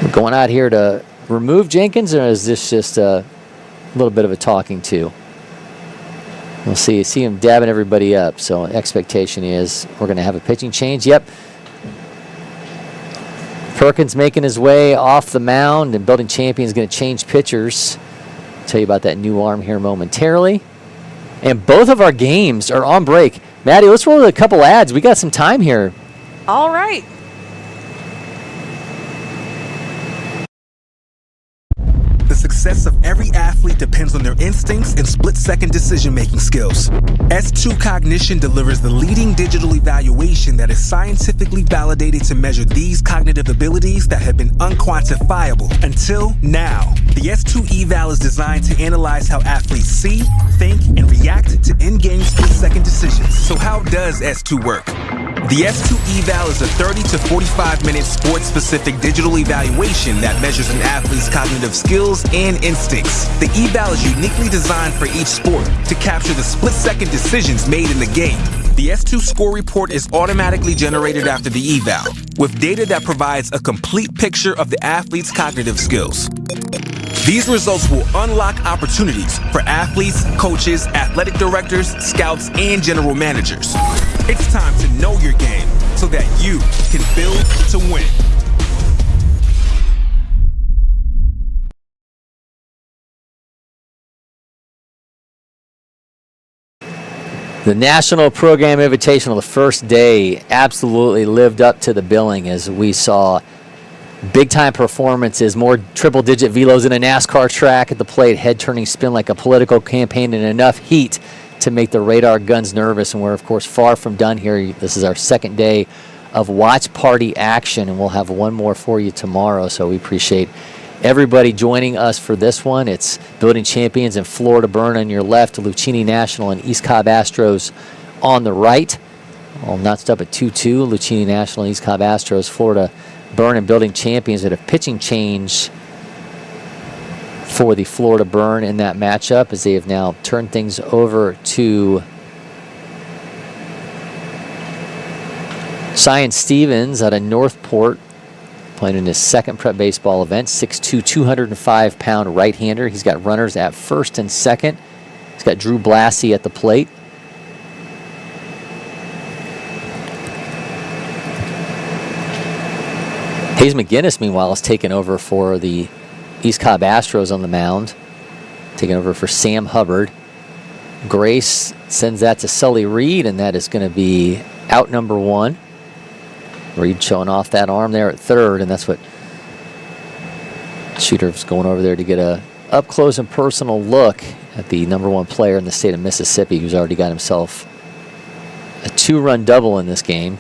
We're going out here to remove Jenkins, or is this just a little bit of a talking to? We'll see him dabbing everybody up. So expectation is we're going to have a pitching change. Yep. Perkins making his way off the mound, and Building Champions going to change pitchers. I'll tell you about that new arm here momentarily. And both of our games are on break. Maddie, let's roll a couple ads. We got some time here. All right. The success of every athlete depends on their instincts and split-second decision-making skills. S2 Cognition delivers the leading digital evaluation that is scientifically validated to measure these cognitive abilities that have been unquantifiable until now. The S2 eval is designed to analyze how athletes see, think, and react to in-game split-second decisions. So how does S2 work? The S2 eval is a 30 to 45-minute sports-specific digital evaluation that measures an athlete's cognitive skills and instincts. The eval is uniquely designed for each sport to capture the split-second decisions made in the game. The S2 score report is automatically generated after the eval, with data that provides a complete picture of the athlete's cognitive skills. These results will unlock opportunities for athletes, coaches, athletic directors, scouts, and general managers. It's time to know your game so that you can build to win. The National Program Invitational, the first day, absolutely lived up to the billing as we saw big-time performances, more triple-digit velos in a NASCAR track at the plate, head-turning spin like a political campaign, and enough heat to make the radar guns nervous. And we're, of course, far from done here. This is our second day of watch party action, and we'll have one more for you tomorrow. So we appreciate everybody joining us for this one. It's Building Champions and Florida Burn on your left, Luccini National and East Cobb Astros on the right. All notched up at 2-2. Luccini National, East Cobb Astros, Florida Burn and Building Champions at a pitching change for the Florida Burn in that matchup, as they have now turned things over to Cyan Stevens out of Northport, playing in his second prep baseball event. 6'2", 205-pound right-hander. He's got runners at first and second. He's got Drew Blassie at the plate. Hayes McGinnis, meanwhile, is taking over for the East Cobb Astros on the mound, taking over for Sam Hubbard. Grace sends that to Sully Reed, and that is going to be out number one. Reed showing off that arm there at third, and that's what Shooter's going over there to get a up-close and personal look at the number one player in the state of Mississippi, who's already got himself a two-run double in this game.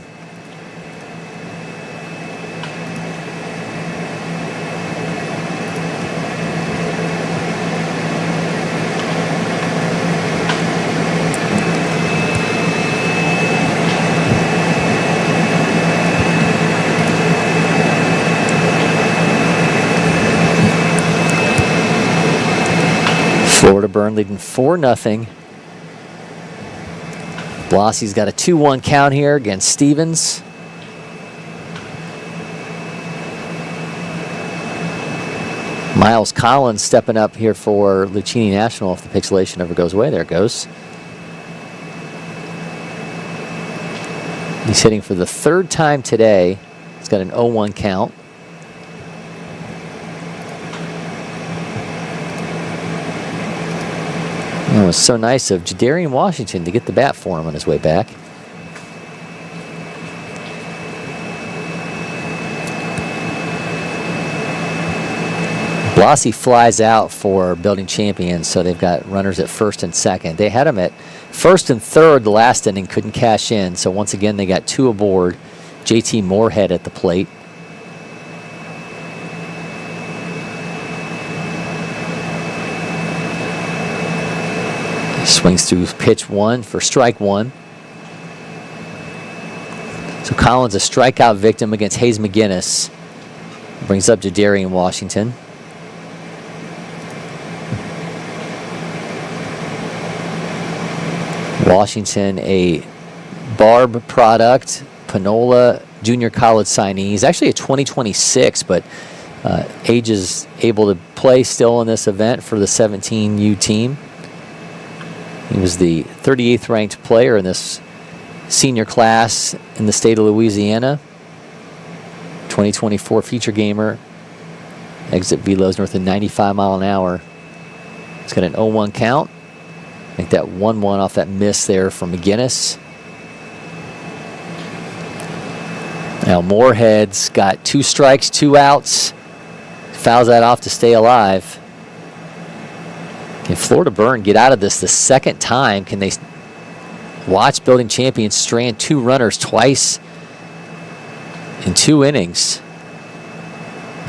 Florida Burn leading 4-0. Blassie's got a 2-1 count here against Stevens. Miles Collins stepping up here for Luccini National if the pixelation ever goes away. There it goes. He's hitting for the third time today. He's got an 0-1 count. It was so nice of Jadarian Washington to get the bat for him on his way back. Blassie flies out for Building Champions, so they've got runners at first and second. They had him at first and third the last inning, couldn't cash in, so once again they got two aboard. JT Moorhead at the plate. Swings through pitch one for strike one. So Collins a strikeout victim against Hayes McGinnis. Brings up Jadarian Washington. Washington, a Barb product, Panola junior college signee. He's actually a 2026, but age is able to play still in this event for the 17U team. He was the 38th ranked player in this senior class in the state of Louisiana. 2024 feature gamer. Exit velos north of 95 mile an hour. It's got an 0-1 count. Make that 1-1 off that miss there from McGinnis. Now Moorhead's got 2 strikes, 2 outs. Fouls that off to stay alive. Can Florida Burn get out of this the second time? Can they watch building champions strand 2 runners twice in 2 innings?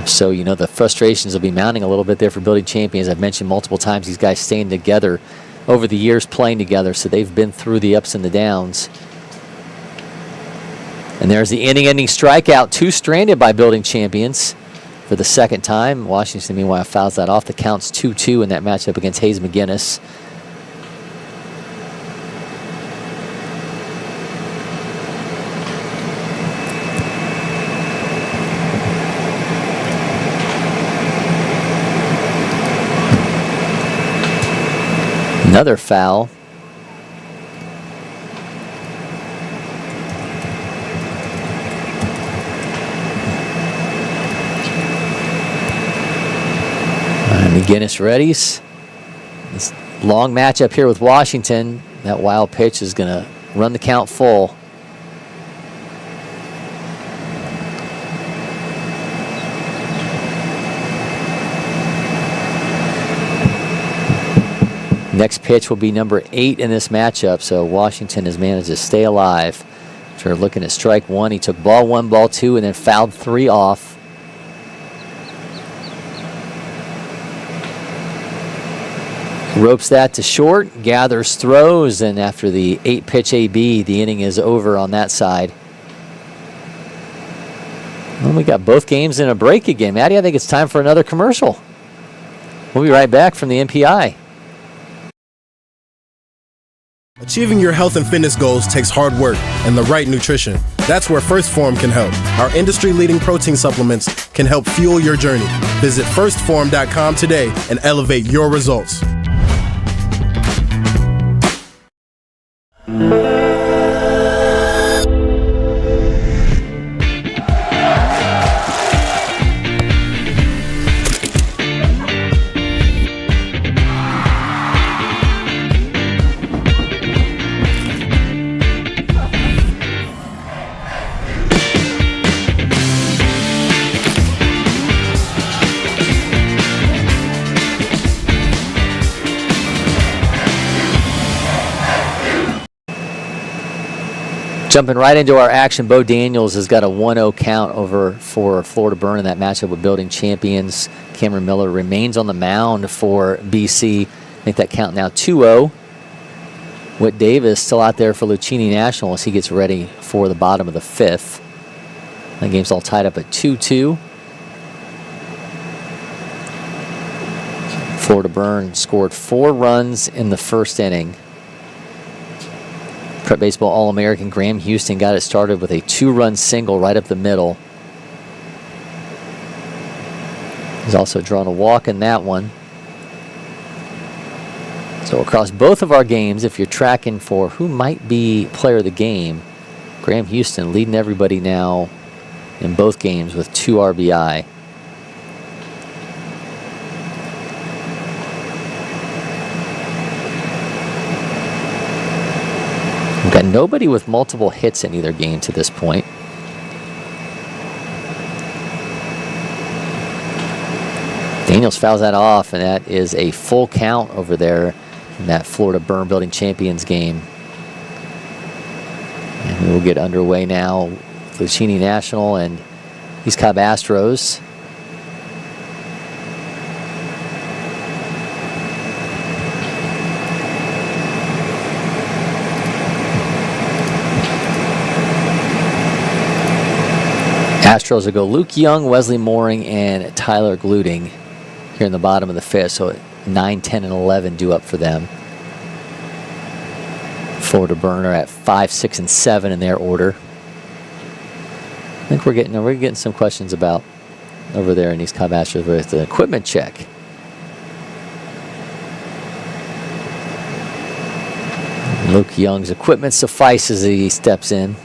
So, you know, the frustrations will be mounting a little bit there for building champions. I've mentioned multiple times these guys staying together over the years, playing together, so they've been through the ups and the downs. And there's the inning-ending strikeout, 2 stranded by building champions for the second time. Washington, meanwhile, fouls that off. The count's 2-2 in that matchup against Hayes McGinnis. Another foul. McGinnis readies. This long matchup here with Washington. That wild pitch is going to run the count full. Next pitch will be number 8 in this matchup, so Washington has managed to stay alive. After looking at strike 1, he took ball 1, ball 2, and then fouled 3 off. Ropes that to short, gathers, throws, and after the 8-pitch AB, the inning is over on that side. Well, we got both games in a break again. Maddie, I think it's time for another commercial. We'll be right back from the NPI. Achieving your health and fitness goals takes hard work and the right nutrition. That's where First Form can help. Our industry-leading protein supplements can help fuel your journey. Visit firstform.com today and elevate your results. Jumping right into our action, Bo Daniels has got a 1-0 count over for Florida Burn in that matchup with building champions. Cameron Miller remains on the mound for BC. Make that count now 2-0. Whit Davis still out there for Luccini National as he gets ready for the bottom of the 5th. The game's all tied up at 2-2. Florida Burn scored 4 runs in the first inning. Prep Baseball All-American Graham Houston got it started with a 2-run single right up the middle. He's also drawn a walk in that one. So across both of our games, if you're tracking for who might be player of the game, Graham Houston leading everybody now in both games with 2 RBI. We've got nobody with multiple hits in either game to this point. Daniels fouls that off, and that is a full count over there in that Florida Burn Building Champions game. And we'll get underway now with Luccini National and East Cobb Astros. Astros will go Luke Young, Wesley Mooring, and Tyler Gluding here in the bottom of the 5th. So 9, 10, and 11 due up for them. Florida Burn are at 5, 6, and 7 in their order. I think we're getting some questions about over there in East Cobb Astros with the equipment check. Luke Young's equipment suffices as he steps in.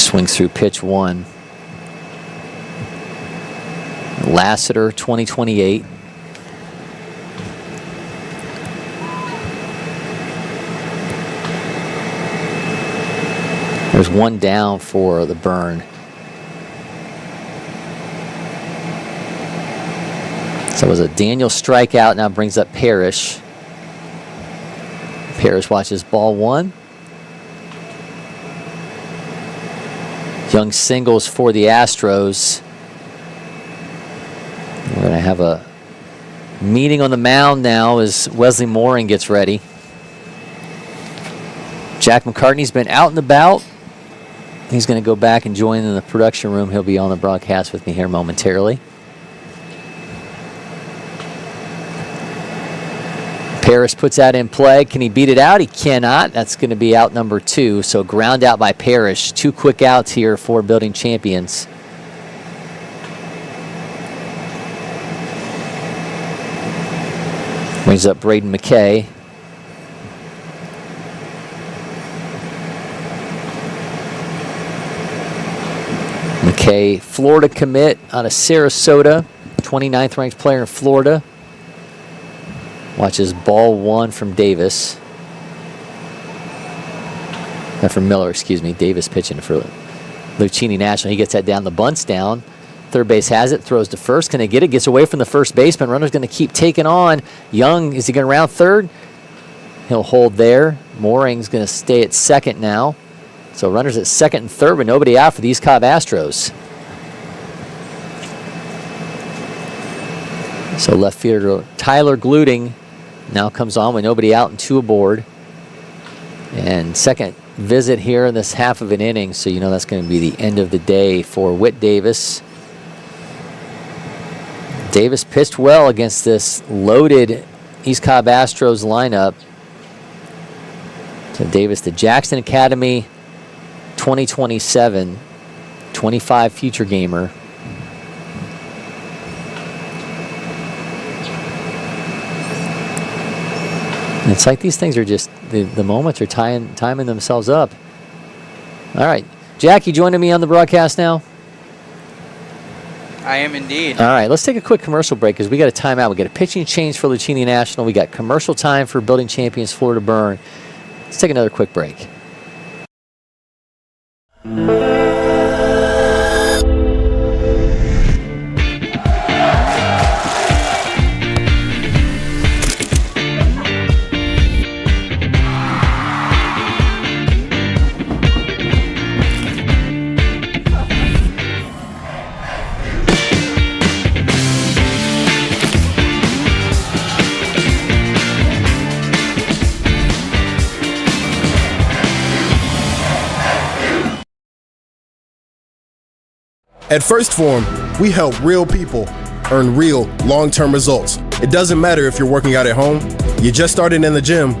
Swings through pitch 1. Lassiter, 2028. There's one down for the burn. So it was a Daniel strikeout, now brings up Parrish. Parrish watches ball 1. Young singles for the Astros. We're going to have a meeting on the mound now as Wesley Mooring gets ready. Jack McCartney's been out and about. He's going to go back and join in the production room. He'll be on the broadcast with me here momentarily. Parrish puts that in play. Can he beat it out? He cannot. That's going to be out number 2. So ground out by Parrish. 2 quick outs here for Building Champions. Brings up Braden McKay. McKay, Florida commit out of Sarasota. 29th ranked player in Florida. Watches ball 1 from Davis. Not from Miller, excuse me. Davis pitching for Luccini National. He gets that down. The bunt's down. Third base has it. Throws to first. Can they get it? Gets away from the first baseman. Runner's going to keep taking on. Young, is he going to round third? He'll hold there. Mooring's going to stay at second now. So runners at second and third, but nobody out for the East Cobb Astros. So left fielder Tyler Gluting now comes on with nobody out and 2 aboard. And second visit here in this half of an inning, so you know that's going to be the end of the day for Whit Davis. Davis pitched well against this loaded East Cobb Astros lineup. So Davis, the Jackson Academy 2027, 25 future gamer. It's like these things are just, the moments are timing themselves up. All right. Jack, you joining me on the broadcast now? I am indeed. All right, let's take a quick commercial break because we got a timeout. We got a pitching change for Luccini National. We got commercial time for Building Champions Florida Burn. Let's take another quick break. At First Form, we help real people earn real long-term results. It doesn't matter if you're working out at home, you just started in the gym,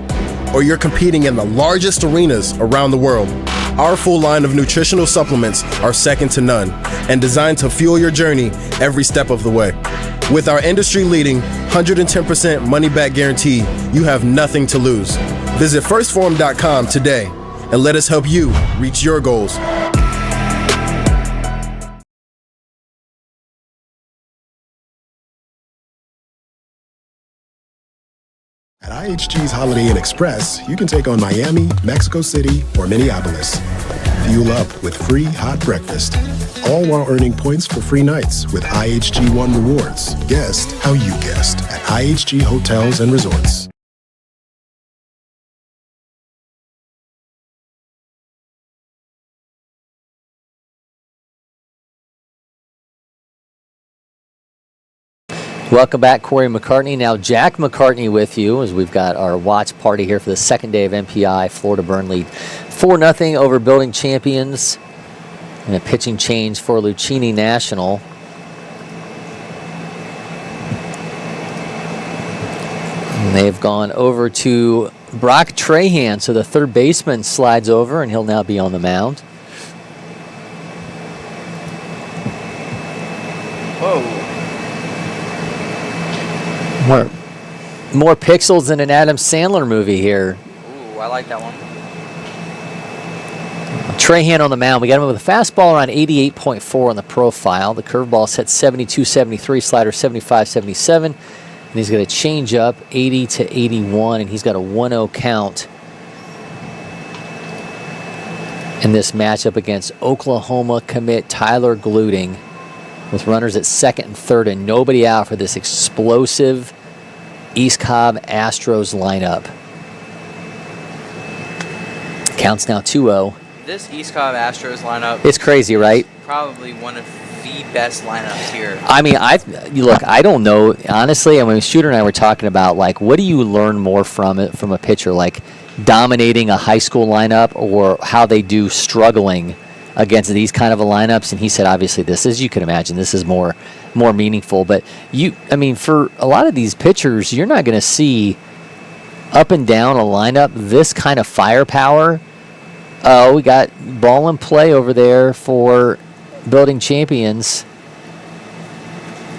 or you're competing in the largest arenas around the world. Our full line of nutritional supplements are second to none and designed to fuel your journey every step of the way. With our industry-leading 110% money-back guarantee, you have nothing to lose. Visit firstform.com today and let us help you reach your goals. At IHG's Holiday Inn Express, you can take on Miami, Mexico City, or Minneapolis. Fuel up with free hot breakfast, all while earning points for free nights with IHG One Rewards. Guest how you guessed at IHG Hotels and Resorts. Welcome back, Cory McCartney. Now Jack McCartney with you as we've got our watch party here for the second day of NPI. Florida Burn lead 4-0 over Building Champions. And a pitching change for Luccini National. And they've gone over to Brock Trahan, so the third baseman slides over and he'll now be on the mound. Whoa. More pixels than an Adam Sandler movie here. Ooh, I like that one. Trahan on the mound. We got him with a fastball around 88.4 on the profile. The curveball set 72-73, slider 75-77. And he's got a changeup 80-81, and he's got a 1-0 count in this matchup against Oklahoma commit Tyler Gluting, with runners at second and third and nobody out for this explosive East Cobb Astros lineup. Counts now 2-0. This East Cobb Astros lineup, It's crazy, right? probably one of the best lineups here. I mean, I don't know. Honestly, I mean, Shooter and I were talking about, like, what do you learn more from a pitcher? Like, dominating a high school lineup, or how they do struggling against these kind of a lineups? And he said, obviously, you can imagine, this is more meaningful. But for a lot of these pitchers, you're not going to see up and down a lineup this kind of firepower. Oh, we got ball in play over there for Building Champions,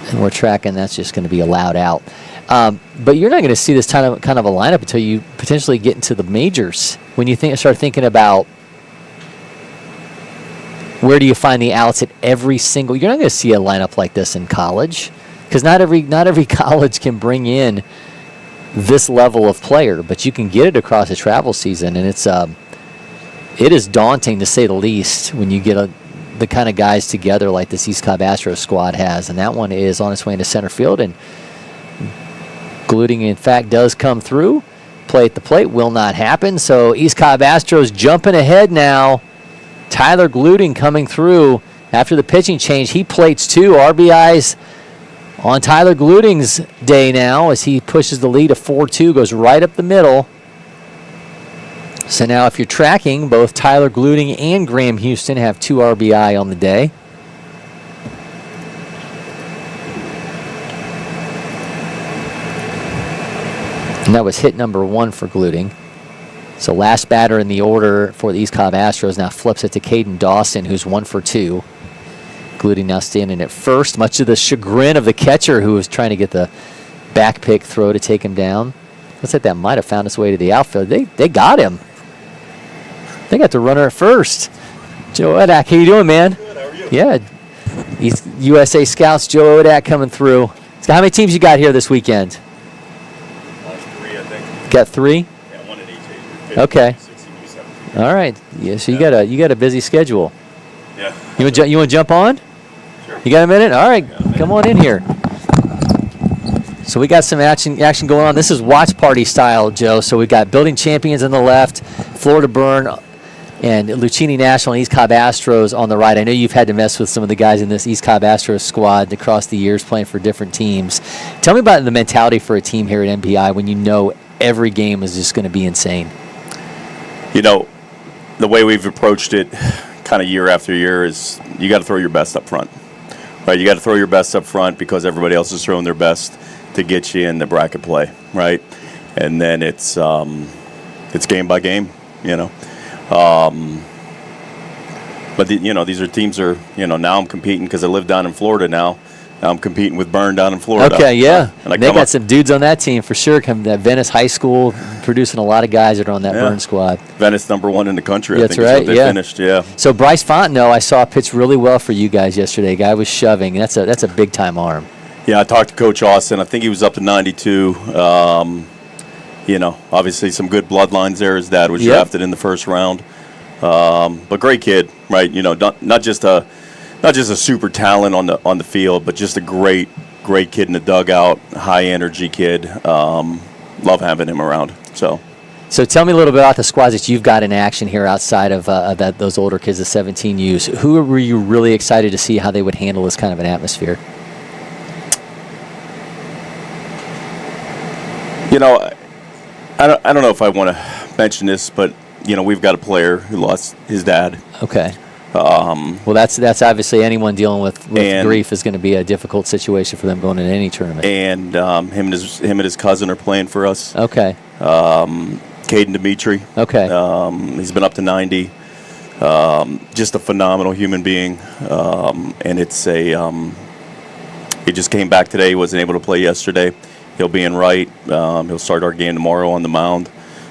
and we're tracking. That's just going to be allowed out. But you're not going to see this kind of a lineup until you potentially get into the majors. When you start thinking about where do you find the outs at every single, you're not going to see a lineup like this in college, because not every college can bring in this level of player, but you can get it across a travel season, and it is daunting to say the least when you get the kind of guys together like this East Cobb Astros squad has. And that one is on its way into center field, and Gluting, in fact, does come through. Play at the plate will not happen. So East Cobb Astros jumping ahead now. Tyler Gluting coming through after the pitching change. He plates 2 RBIs on Tyler Gluting's day now, as he pushes the lead to 4-2, goes right up the middle. So now if you're tracking, both Tyler Gluting and Graham Houston have 2 RBI on the day. And that was hit number 1 for Gluting. So last batter in the order for the East Cobb Astros now flips it to Caden Dawson, who's 1 for 2. Gluting now standing at first, much to the chagrin of the catcher, who was trying to get the back pick throw to take him down. Looks like that might have found its way to the outfield. They got him. They got the runner at first. Joe Odak, how you doing, man? Good, how are you? Yeah. USA Scouts, Joe Odak coming through. So how many teams you got here this weekend? 3, I think. Got 3? Yeah, 1 at each age. Okay. 16, 17. All right. Yeah, so you got a busy schedule. Yeah. You want to jump on? Sure. You got a minute? All right. Come on in here. So we got some action going on. This is watch party style, Joe. So we've got Building Champions on the left, Florida Burn, and Luccini National and East Cobb Astros on the right. I know you've had to mess with some of the guys in this East Cobb Astros squad across the years playing for different teams. Tell me about the mentality for a team here at NPI when you know every game is just going to be insane. You know, the way we've approached it kind of year after year is you got to throw your best up front. Right? You got to throw your best up front because everybody else is throwing their best to get you in the bracket play, right? And then it's game by game, you know. But these are teams now I'm competing because I live down in Florida now. Now I'm competing with Burn down in Florida. Okay, yeah. And they got some dudes on that team for sure. That Venice High School producing a lot of guys that are on that Burn squad. Venice #1 in the country. Yeah, I think that's right. Is what they finished. Yeah. So Bryce Fontenot, I saw pitch really well for you guys yesterday. Guy was shoving. That's a big time arm. Yeah, I talked to Coach Austin. I think he was up to 92. Obviously some good bloodlines there. His dad was drafted in the first round. But great kid, right? Not just a super talent on the field, but just a great kid in the dugout, high energy kid. Love having him around. So tell me a little bit about the squads that you've got in action here outside of those older kids, the 17Us. Who were you really excited to see how they would handle this kind of an atmosphere? I don't know if I want to mention this, but we've got a player who lost his dad. Okay. Well, that's obviously anyone dealing with grief is going to be a difficult situation for them going into any tournament. And him and his cousin are playing for us. Okay. Caden Dimitri. Okay. He's been up to 90. Just a phenomenal human being. And he just came back today. He wasn't able to play yesterday. He'll be in right. He'll start our game tomorrow on the mound.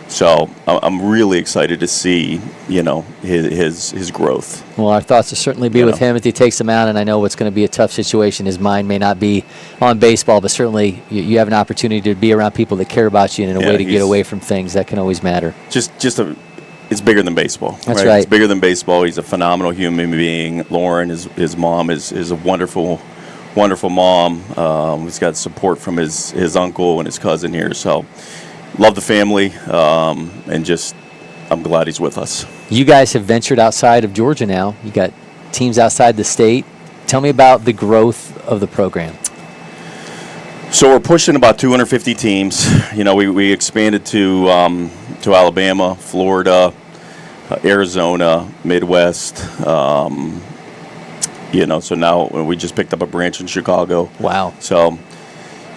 So I'm really excited to see, his growth. Well, our thoughts will certainly be with him as he takes him out, and I know it's going to be a tough situation. His mind may not be on baseball, but certainly you have an opportunity to be around people that care about you and in a way to get away from things. That can always matter. It's bigger than baseball. That's right. It's bigger than baseball. He's a phenomenal human being. Lauren, his mom, is a wonderful, wonderful mom. He's got support from his uncle and his cousin here. So love the family, and I'm glad he's with us. You guys have ventured outside of Georgia now. You got teams outside the state. Tell me about the growth of the program. So we're pushing about 250 teams. We expanded to Alabama, Florida, Arizona, Midwest. So now we just picked up a branch in Chicago. Wow. So,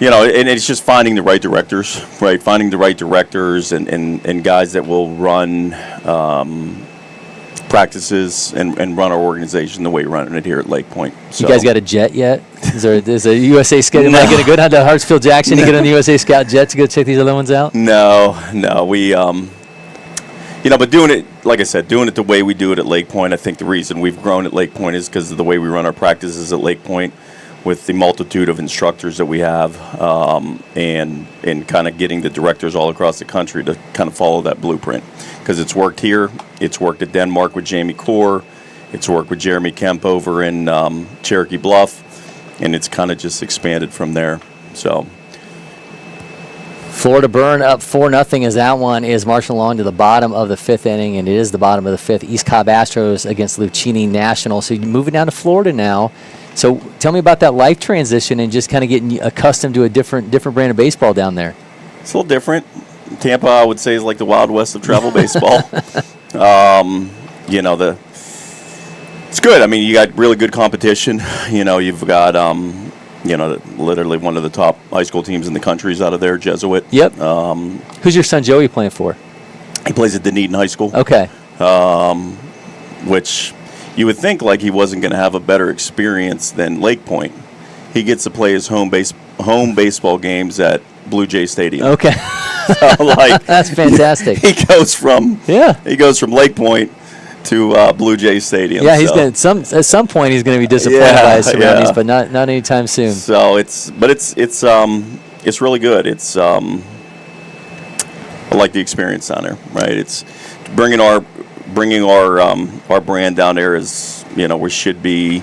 and it's just finding the right directors, right? Finding the right directors and guys that will run practices and run our organization the way we're running it here at LakePoint. So, you guys got a jet yet? Is a USA Scout? Am I going to go down to Hartsfield Jackson and get on the USA Scout jet to go check these other ones out? No. We, but doing it, like I said, doing it the way we do it at LakePoint, I think the reason we've grown at LakePoint is because of the way we run our practices at LakePoint with the multitude of instructors that we have, and kind of getting the directors all across the country to kind of follow that blueprint. Because it's worked here. It's worked at Denmark with Jamie Cory. It's worked with Jeremy Kemp over in Cherokee Bluff. And it's kind of just expanded from there. So Florida Burn up 4-0 as that one is marching along to the bottom of the fifth inning, and it is the bottom of the fifth. East Cobb Astros against Luccini National. So you're moving down to Florida now. So tell me about that life transition and just kind of getting accustomed to a different brand of baseball down there. It's a little different. Tampa, I would say, is like the Wild West of travel baseball. It's good. I mean, you got really good competition. You've got, literally one of the top high school teams in the country is out of there, Jesuit. Yep. Who's your son Joey playing for? He plays at Dunedin High School. Okay. Which you would think like he wasn't going to have a better experience than LakePoint. He gets to play his home baseball games at Blue Jay Stadium. Okay. So, that's fantastic. He goes from LakePoint to Blue Jay Stadium. Yeah, he's going to at some point he's going to be disappointed by his surroundings, but not anytime soon. So it's really good. It's I like the experience down there, right? It's bringing our brand down there is, we should be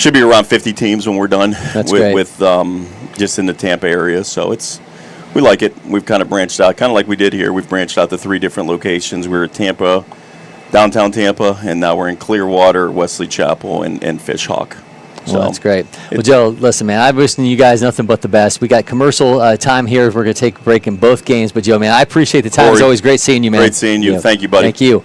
around 50 teams when we're done. That's with just in the Tampa area. So we like it. We've kind of branched out, kind of like we did here. We've branched out to 3 different locations. We were at Tampa, downtown Tampa, and now we're in Clearwater, Wesley Chapel, and Fishhawk. So that's great. Well, Joe, listen, man, I'm wishing you guys nothing but the best. We got commercial time here. We're going to take a break in both games. But, Joe, man, I appreciate the time. Cory, it's always great seeing you, man. Great seeing you. Thank you, buddy. Thank you.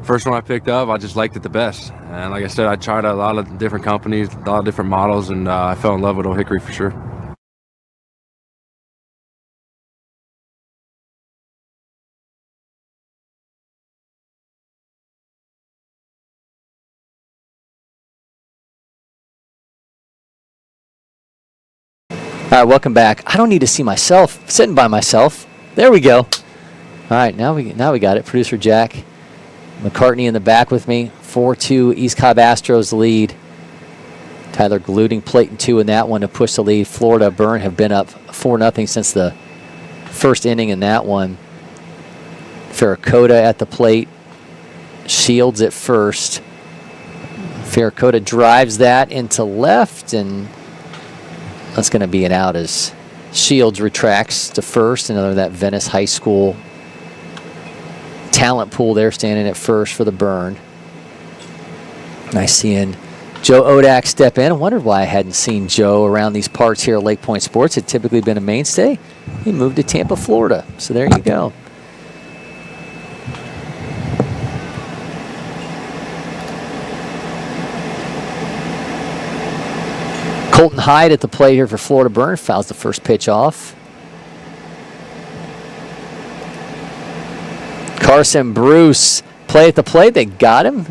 First one I picked up, I just liked it the best. And like I said, I tried a lot of different companies, a lot of different models, and I fell in love with Old Hickory for sure. All right, welcome back. I don't need to see myself sitting by myself. There we go. All right, now we got it. Producer Jack McCartney in the back with me. 4-2 East Cobb Astros lead. Tyler Gluding plate 2 in that one to push the lead. Florida Burn have been up 4-0 since the first inning in that one. Farrakota at the plate. Shields at first. Farrakota drives that into left, and that's going to be an out as Shields retracts to first. Another of that Venice High School talent pool there standing at first for the Burn. Nice seeing Joe Odak step in. I wondered why I hadn't seen Joe around these parts here at LakePoint Sports. It's typically been a mainstay. He moved to Tampa, Florida. So there you go. Colton Hyde at the plate here for Florida Burn. Fouls the first pitch off. Carson Bruce play at the plate. They got him.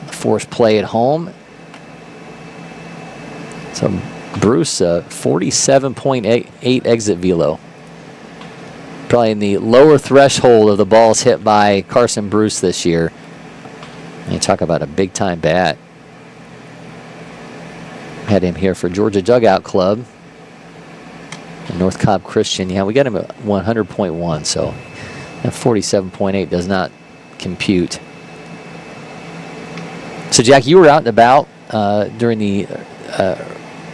Forced play at home. So Bruce, 47.8 exit velo. Probably in the lower threshold of the balls hit by Carson Bruce this year. And you talk about a big-time bat. Had him here for Georgia Dugout Club. And North Cobb Christian. Yeah, we got him at 100.1, so that 47.8 does not compute. So, Jack, you were out and about during the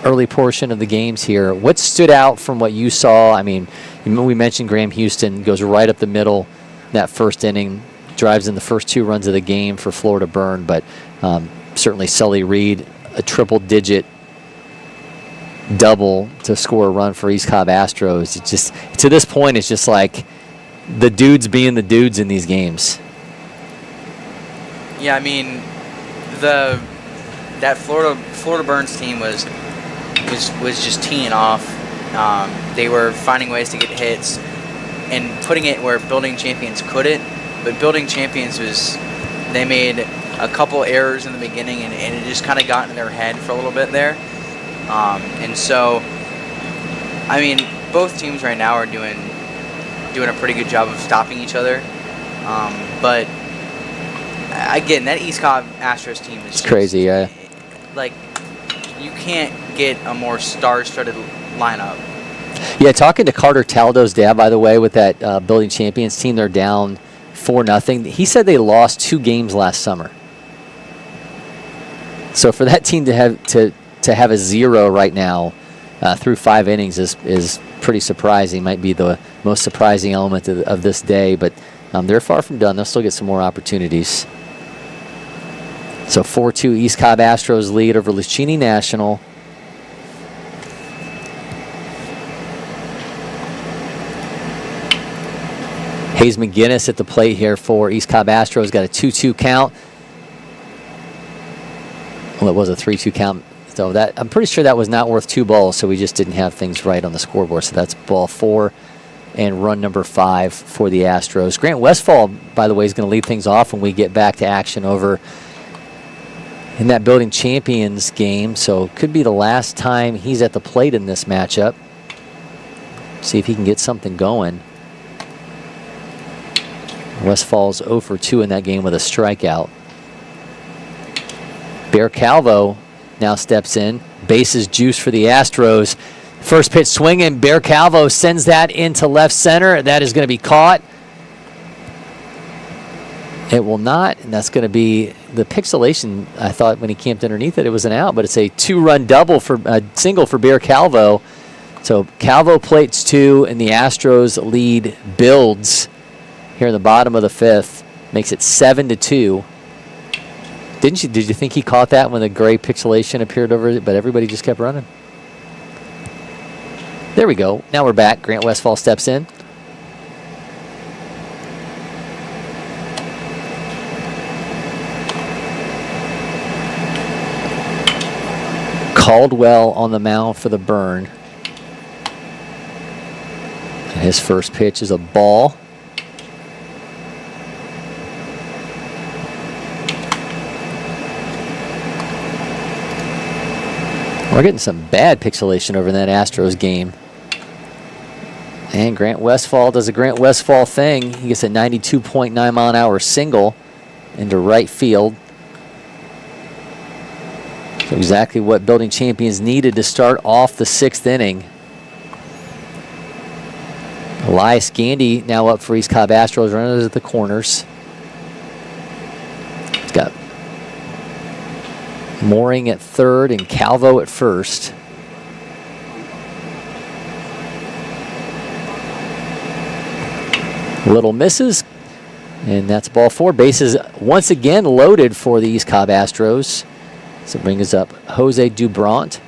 early portion of the games here. What stood out from what you saw? I mean, we mentioned Graham Houston goes right up the middle that first inning, drives in the first 2 runs of the game for Florida Burn, but certainly Sully Reed, a triple-digit double to score a run for East Cobb Astros. It's just, to this point, it's just like the dudes being the dudes in these games. Yeah, I mean, that Florida Burns team was just teeing off. They were finding ways to get hits and putting it where Building Champions couldn't. But Building Champions they made a couple errors in the beginning, and it just kind of got in their head for a little bit there. And so, I mean, both teams right now are doing a pretty good job of stopping each other. But again, that East Cobb Astros team is crazy. Yeah. Like, you can't get a more star-studded lineup. Yeah, talking to Carter Taldo's dad, by the way, with that Building Champions team, they're down 4-0. He said they lost 2 games last summer. So for that team to have a 0 right now through 5 innings is pretty surprising. Might be the most surprising element of this day, but they're far from done. They'll still get some more opportunities. So 4-2 East Cobb Astros lead over Luccini National. Hayes McGinnis at the plate here for East Cobb Astros. Got a 2-2 count. Well, it was a 3-2 count. So that, I'm pretty sure that was not worth 2 balls, so we just didn't have things right on the scoreboard. So that's ball 4 and run number 5 for the Astros. Grant Westfall, by the way, is going to lead things off when we get back to action over in that Building Champions game. So could be the last time he's at the plate in this matchup. See if he can get something going. Westfall's 0 for 2 in that game with a strikeout. Bear Calvo now steps in. Bases juice for the Astros. First pitch swinging. Bear Calvo sends that into left center. That is going to be caught. It will not, and that's going to be the pixelation. I thought when he camped underneath it, it was an out, but it's a 2-run single for Bear Calvo. So Calvo plates 2, and the Astros lead builds here in the bottom of the 5th. Makes it 7-2. Did you think he caught that when the gray pixelation appeared over it, but everybody just kept running? There we go. Now we're back. Grant Westfall steps in. Caldwell on the mound for the Burn. His first pitch is a ball. We're getting some bad pixelation over in that Astros game. And Grant Westfall does a Grant Westfall thing. He gets a 92.9 mile an hour single into right field. So exactly what Building Champions needed to start off the 6th inning. Elias Gandy now up for East Cobb Astros, runners at the corners. He's got Mooring at 3rd and Calvo at 1st. Little misses, and that's ball 4. Bases once again loaded for the East Cobb Astros. So it brings up Jose Dubront.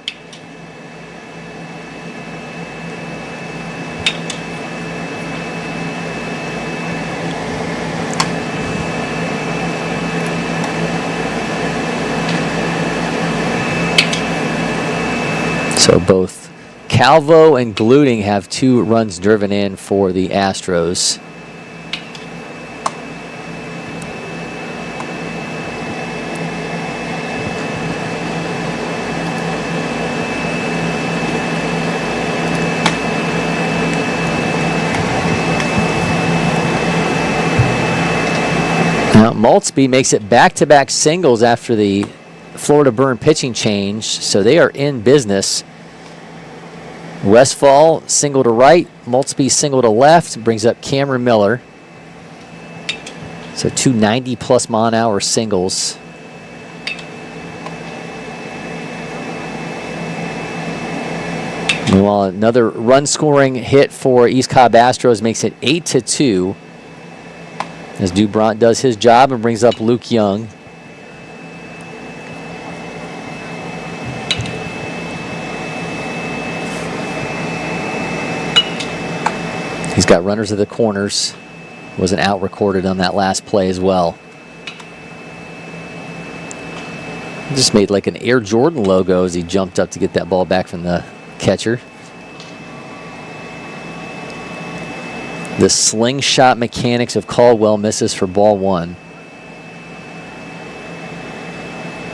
So both Calvo and Gluting have 2 runs driven in for the Astros. Now Maltzby makes it back-to-back singles after the Florida Burn pitching change, so they are in business. Westfall single to right, Maltzby single to left, brings up Cameron Miller. So 2 90+ mile-an-hour singles. Meanwhile, another run-scoring hit for East Cobb Astros makes it 8-2 as Dubront does his job and brings up Luke Young. He's got runners at the corners. Was an out recorded on that last play as well. Just made like an Air Jordan logo as he jumped up to get that ball back from the catcher. The slingshot mechanics of Caldwell misses for ball 1.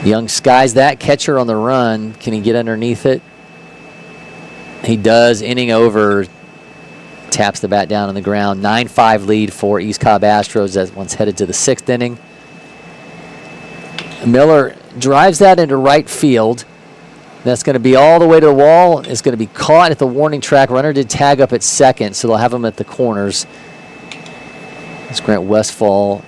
Young skies that catcher on the run. Can he get underneath it? He does. Inning over. Taps the bat down on the ground. 9-5 lead for East Cobb Astros as one's headed to the 6th inning. Miller drives that into right field. That's going to be all the way to the wall. It's going to be caught at the warning track. Runner did tag up at second, so they'll have him at the corners. As Grant Westfall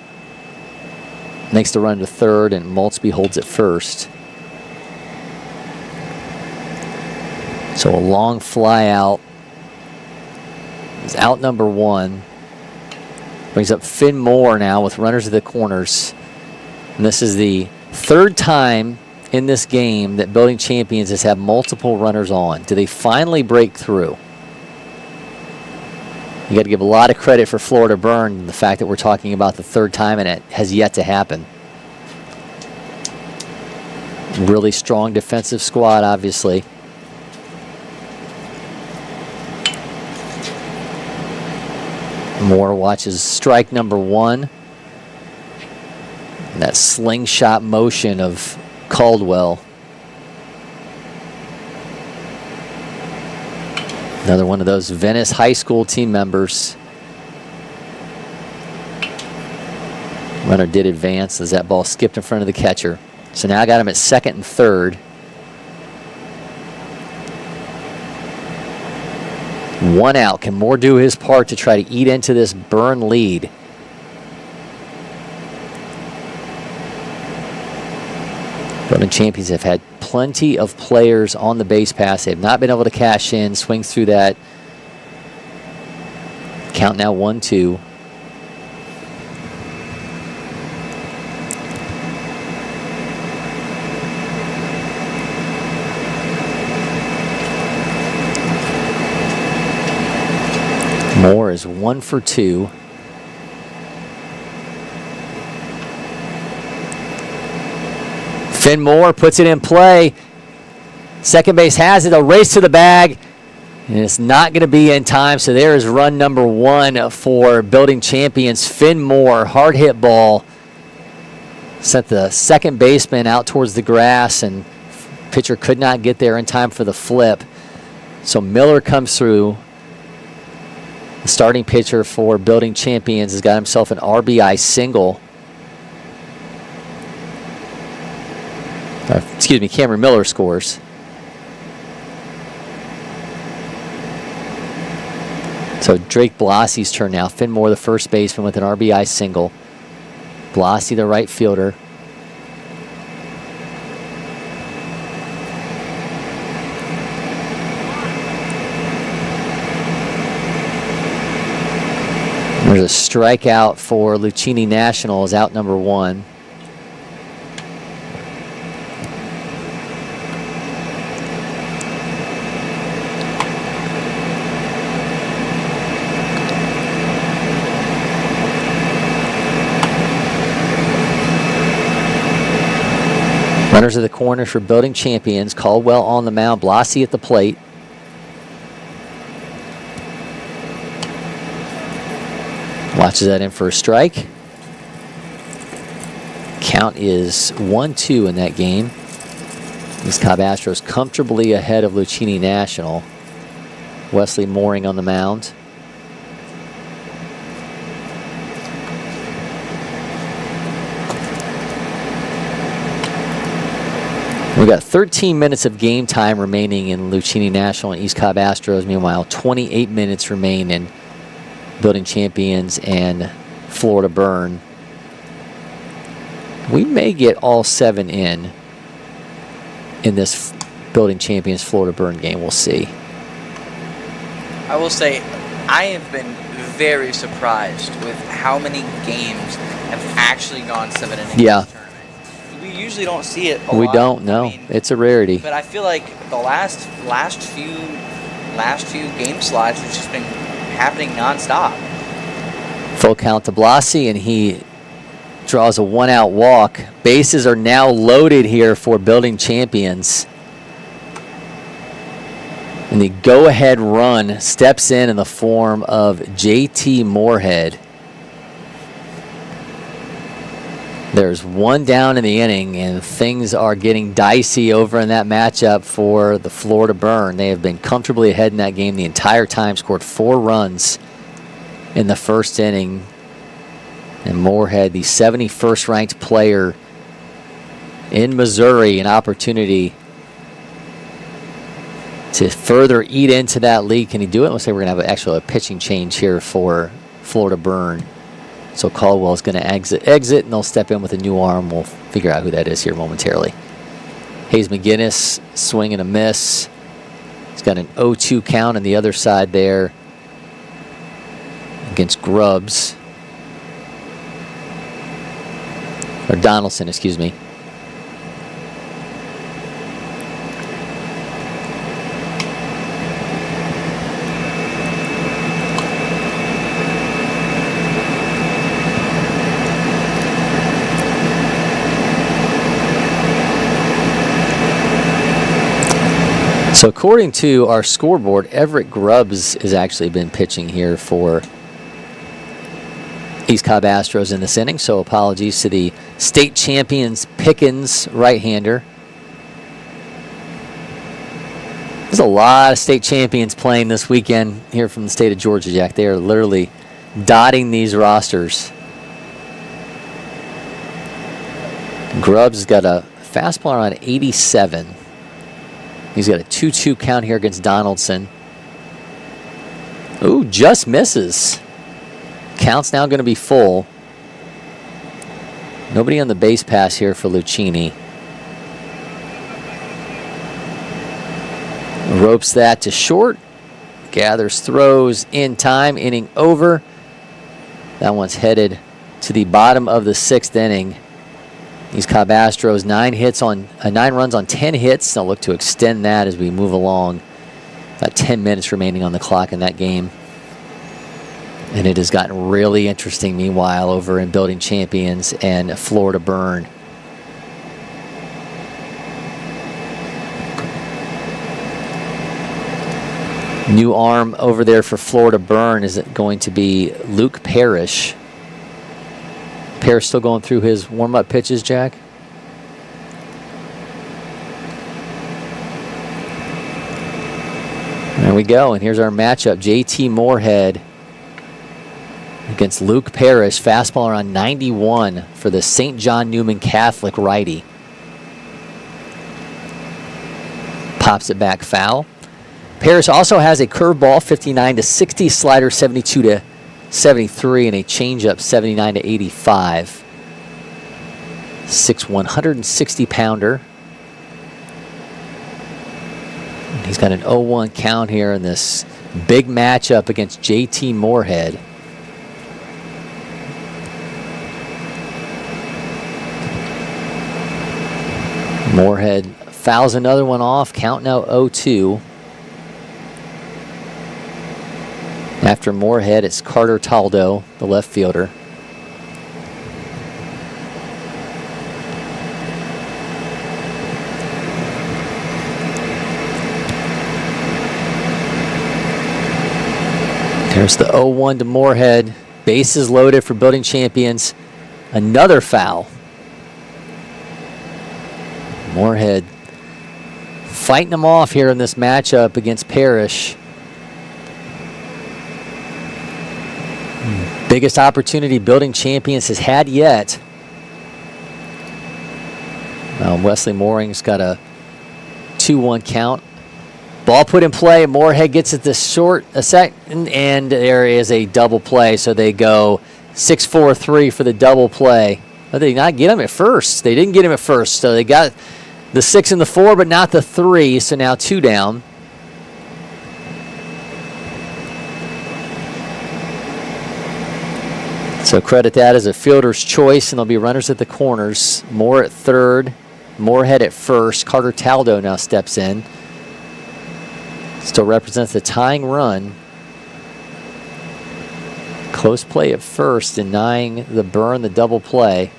makes the run to third, and Maltzby holds it first. So a long fly out. It's out number 1. Brings up Finn Moore now with runners at the corners. And this is the 3rd time in this game that Building Champions has had multiple runners on. Do they finally break through? You got to give a lot of credit for Florida Burn, the fact that we're talking about the 3rd time and it has yet to happen. Really strong defensive squad, obviously. Moore watches strike number 1. And that slingshot motion of Caldwell. Another one of those Venice High School team members. Runner did advance as that ball skipped in front of the catcher. So now I got him at 2nd and 3rd. 1 out. Can Moore do his part to try to eat into this Burn lead? Building Champions have had plenty of players on the base pass. They have not been able to cash in. Swings through that. Count now 1-2. Moore is 1 for 2. Finn Moore puts it in play. Second base has it. A race to the bag. And it's not going to be in time. So there is run number 1 for Building Champions. Finn Moore, hard hit ball. Sent the second baseman out towards the grass, and pitcher could not get there in time for the flip. So Miller comes through. The starting pitcher for Building Champions has got himself an RBI single. Excuse me, Cameron Miller scores. So Drake Blossey's turn now. Finn Moore, the first baseman, with an RBI single. Blossey, the right fielder. There's a strikeout for Luccini National, is out number 1. Runners of the corner for building champions. Caldwell on the mound. Blassie at the plate. Watches that in for a strike. Count is 1-2 in that game. East Cobb Astros comfortably ahead of Luccini National. Wesley Mooring on the mound. We've got 13 minutes of game time remaining in Luccini National and East Cobb Astros. Meanwhile, 28 minutes remain in building champions and Florida Burn. We may get all 7 in this building champions Florida Burn game. We'll see. I will say, I have been very surprised with how many games have actually gone 7 innings in this tournament. We usually don't see it a lot. We don't, no. I mean, it's a rarity. But I feel like the last few game slots has just been happening nonstop. Full count to Blassie, and he draws a 1-out walk. Bases are now loaded here for building champions. And the go-ahead run steps in the form of JT Moorhead. There's 1 down in the inning, and things are getting dicey over in that matchup for the Florida Burn. They have been comfortably ahead in that game the entire time, scored 4 runs in the first inning. And Moorhead, the 71st ranked player in Missouri, an opportunity to further eat into that lead. Can he do it? Let's say we're going to have a pitching change here for Florida Burn. So Caldwell's going to exit, and they'll step in with a new arm. We'll figure out who that is here momentarily. Hayes McGinnis, swing and a miss. He's got an 0-2 count on the other side there against Grubbs. Or Donaldson, excuse me. So according to our scoreboard, Everett Grubbs has actually been pitching here for East Cobb Astros in this inning. So apologies to the state champions Pickens right-hander. There's a lot of state champions playing this weekend here from the state of Georgia, Jack. They are literally dotting these rosters. Grubbs has got a fastball around 87. He's got a 2-2 count here against Donaldson. Ooh, just misses. Count's now going to be full. Nobody on the base pass here for Luccini. Ropes that to short. Gathers, throws in time. Inning over. That one's headed to the bottom of the 6th inning. East Cobb Astros 9 runs on 10 hits. They'll look to extend that as we move along. Got 10 minutes remaining on the clock in that game. And it has gotten really interesting meanwhile over in Building Champions and Florida Burn. New arm over there for Florida Burn is going to be Luke Parrish. Parrish still going through his warm-up pitches, Jack? There we go, and here's our matchup. JT Moorhead against Luke Parrish. Fastball around 91 for the St. John Newman Catholic righty. Pops it back foul. Parrish also has a curveball, 59-60, slider 72-73, and a changeup, 79-85. 6'1", 160-pounder. He's got an 0-1 count here in this big matchup against JT Moorhead. Moorhead fouls another one off. Count now 0-2. After Moorhead, it's Carter Taldo, the left fielder. There's the 0-1 to Moorhead. Bases loaded for Building Champions. Another foul. Moorhead fighting them off here in this matchup against Parrish. Biggest opportunity Building Champions has had yet. Wesley Mooring's got a 2-1 count. Ball put in play. Moorhead gets it this short a second, and there is a double play. So they go 6-4-3 for the double play. But they did not get him at first. They didn't get him at first. So they got the 6 and the 4, but not the 3. So now 2 down. So credit that as a fielder's choice, and there'll be runners at the corners. Moore at third, Moorhead at first. Carter Taldo now steps in. Still represents the tying run. Close play at first, denying the burn, the double play.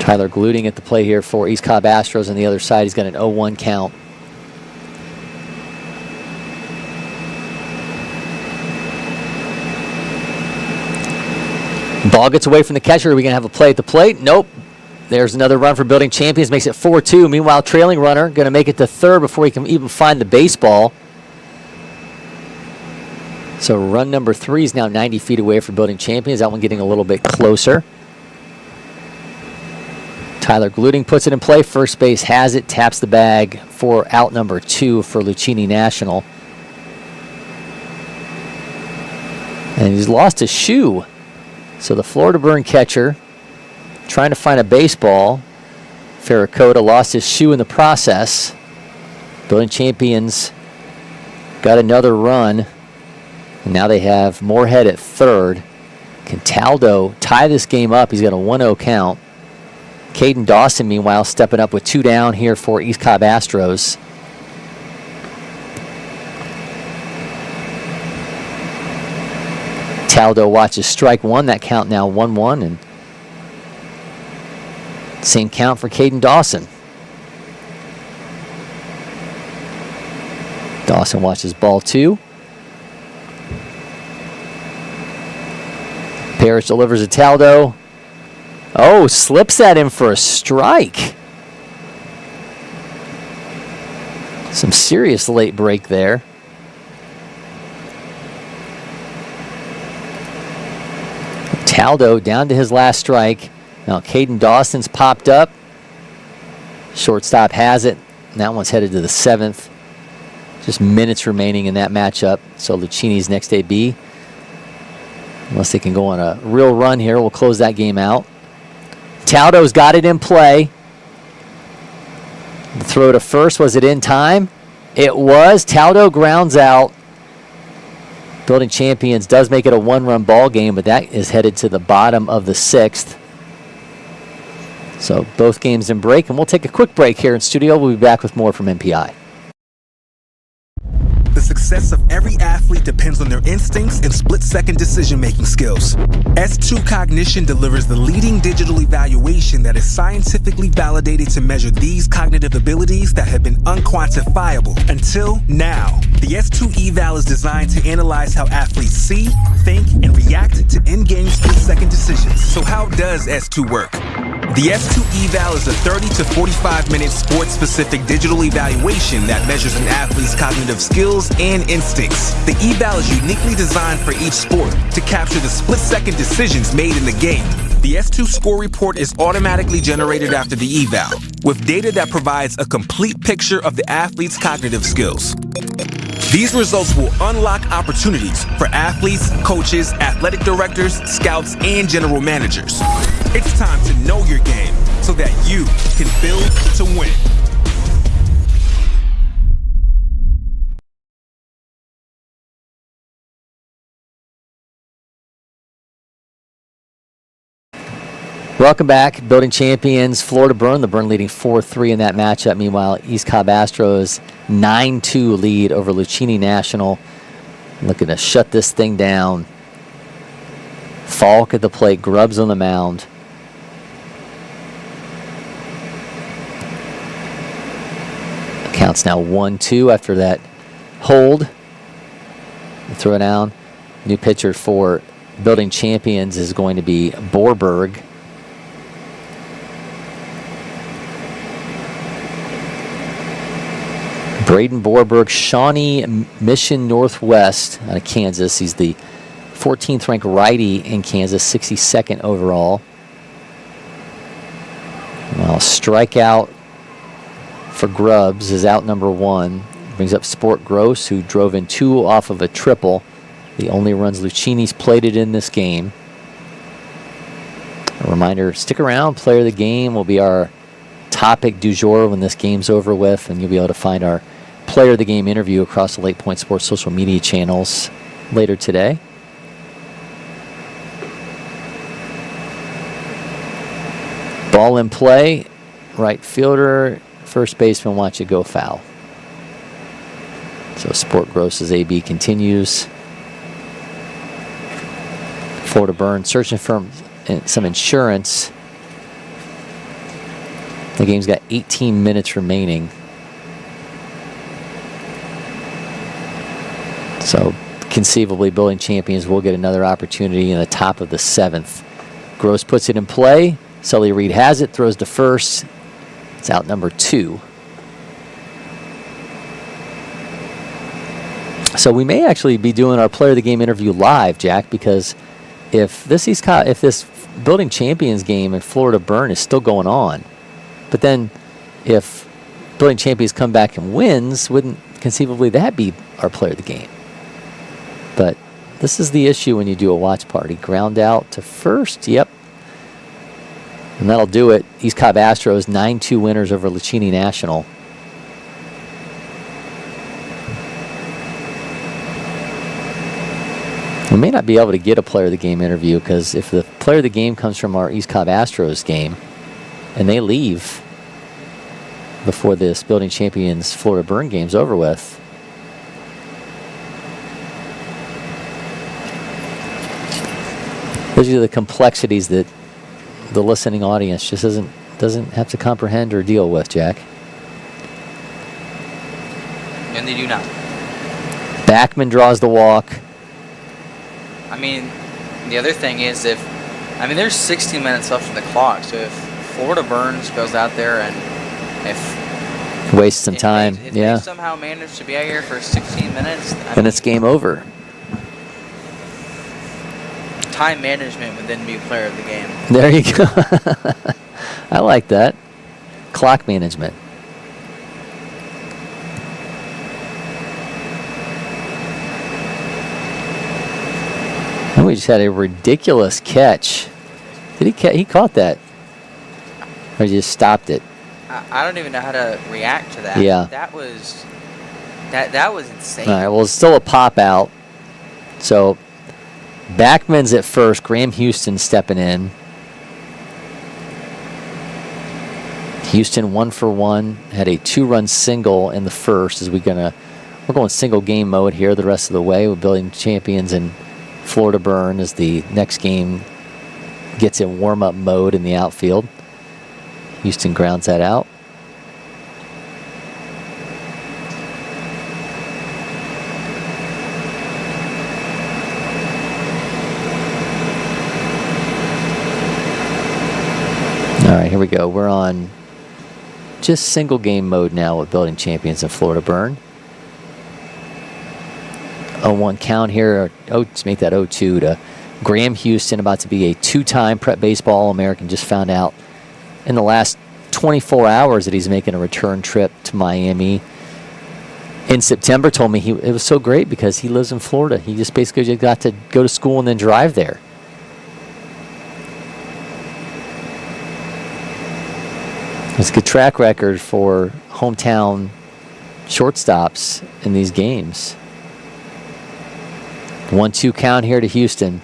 Tyler Gluting at the play here for East Cobb Astros on the other side. He's got an 0-1 count. Ball gets away from the catcher. Are we going to have a play at the plate? Nope. There's another run for Building Champions. Makes it 4-2. Meanwhile, trailing runner going to make it to third before he can even find the baseball. So run number 3 is now 90 feet away for Building Champions. That one getting a little bit closer. Tyler Gluting puts it in play. First base has it. Taps the bag for out number 2 for Luccini National. And he's lost his shoe. So the Florida Burn catcher trying to find a baseball. Farrakota lost his shoe in the process. Building Champions got another run. And now they have Moorhead at third. Can Taldo tie this game up? He's got a 1-0 count. Caden Dawson, meanwhile, stepping up with 2 down here for East Cobb Astros. Taldo watches strike 1. That count now 1-1. And same count for Caden Dawson. Dawson watches ball 2. Parrish delivers to Taldo. Oh, slips that in for a strike. Some serious late break there. Taldo down to his last strike. Now Caden Dawson's popped up. Shortstop has it. And that one's headed to the 7th. Just minutes remaining in that matchup. So Luccini's next AB. Unless they can go on a real run here, we'll close that game out. Taldo's got it in play. The throw to first, was it in time? It was. Taldo grounds out. Building Champions does make it a 1-run ball game, but that is headed to the bottom of the 6th. So both games in break, and we'll take a quick break here in studio. We'll be back with more from NPI. The success of every athlete depends on their instincts and split-second decision-making skills. S2 Cognition delivers the leading digital evaluation that is scientifically validated to measure these cognitive abilities that have been unquantifiable until now. The S2 eval is designed to analyze how athletes see, think, and react to in-game split-second decisions. So how does S2 work? The S2 eval is a 30 to 45-minute sports-specific digital evaluation that measures an athlete's cognitive skills and instincts. The eval is uniquely designed for each sport to capture the split-second decisions made in the game. The S2 score report is automatically generated after the eval, with data that provides a complete picture of the athlete's cognitive skills. These results will unlock opportunities for athletes, coaches, athletic directors, scouts, and general managers. It's time to know your game so that you can build to win. Welcome back. Building Champions, Florida Burn. The Burn leading 4-3 in that matchup. Meanwhile, East Cobb Astros 9-2 lead over Luccini National. Looking to shut this thing down. Falk at the plate, Grubbs on the mound. Counts now 1-2 after that hold. Throw it down. New pitcher for Building Champions is going to be Borberg. Braden Borberg, Shawnee Mission Northwest out of Kansas. He's the 14th ranked righty in Kansas, 62nd overall. Well, strikeout for Grubbs is out number 1. Brings up Sport Gross, who drove in 2 off of a triple. The only runs Luccini's plated in this game. A reminder, stick around. Player of the game will be our topic du jour when this game's over with, and you'll be able to find our player of the game interview across the LakePoint Sports social media channels later today. Ball in play. Right fielder, first baseman, watch it go foul. So Sport Gross's AB continues. Florida Burns searching for some insurance. The game's got 18 minutes remaining. So conceivably, Building Champions will get another opportunity in the top of the 7th. Gross puts it in play. Sully Reed has it, throws to first. It's out number 2. So we may actually be doing our player of the game interview live, Jack, because if this Building Champions game in Florida Burn is still going on, but then if Building Champions come back and wins, wouldn't conceivably that be our player of the game? But this is the issue when you do a watch party. Ground out to first, yep. And that'll do it. East Cobb Astros 9-2 winners over Luccini National. We may not be able to get a player of the game interview because if the player of the game comes from our East Cobb Astros game and they leave before this Building Champions Florida Burn game's over with, those are the complexities that the listening audience just doesn't have to comprehend or deal with, Jack. And they do not. Backman draws the walk. I mean, the other thing is there's 16 minutes left on the clock, so if Florida Burns goes out there and if waste some time, if yeah, they somehow manage to be out here for 16 minutes, then it's game over. Time management would then be player of the game. There you go. I like that. Clock management. And we just had a ridiculous catch. Did he caught that? Or he just stopped it? I don't even know how to react to that. Yeah. That was insane. All right, well, it's still a pop out. So Backman's at first. Graham Houston stepping in. Houston 1 for 1. Had a 2-run single in the first. We're going single game mode here the rest of the way. We're Building Champions in Florida Burn as the next game gets in warm-up mode in the outfield. Houston grounds that out. All right, here we go. We're on just single game mode now with Building Champions in Florida Burn. 0-1 count here. Let's make that 0-2 to Graham Houston, about to be a 2-time Prep Baseball All-American. Just found out in the last 24 hours that he's making a return trip to Miami. In September, told me it was so great because he lives in Florida. He just basically just got to go to school and then drive there. It's a good track record for hometown shortstops in these games. 1-2 count here to Houston.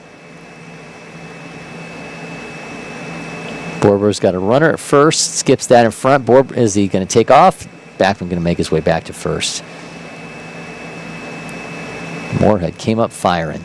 Borber's got a runner at first, skips that in front. Is he going to take off? Backman going to make his way back to first. Moorhead came up firing.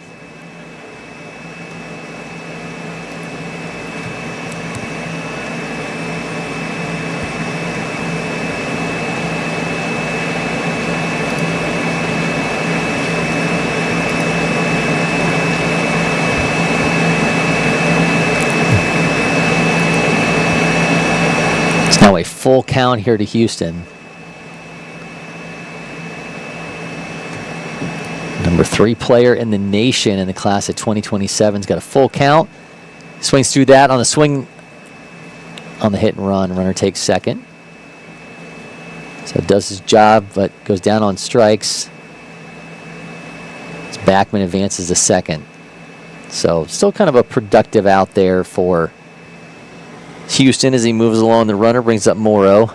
Now a full count here to Houston. Number 3 player in the nation in the class of 2027's got a full count. Swings through that on the swing on the hit and run. Runner takes second. So it does his job, but goes down on strikes. As Backman advances to second. So still kind of a productive out there for Houston as he moves along. The runner brings up Morrow.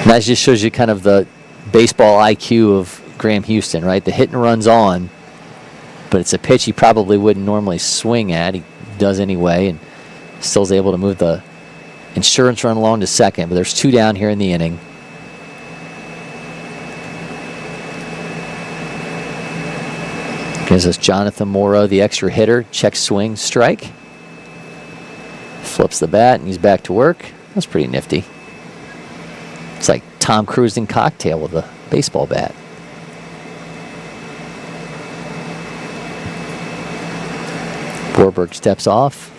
And that just shows you kind of the baseball IQ of Graham Houston, right? The hit and run's on, but it's a pitch he probably wouldn't normally swing at. He does anyway, and still is able to move the insurance run along to second. But there's 2 down here in the inning. Gives us Jonathan Morrow, the extra hitter. Check swing, strike. Flips the bat, and he's back to work. That's pretty nifty. It's like Tom Cruise in Cocktail with a baseball bat. Borberg steps off.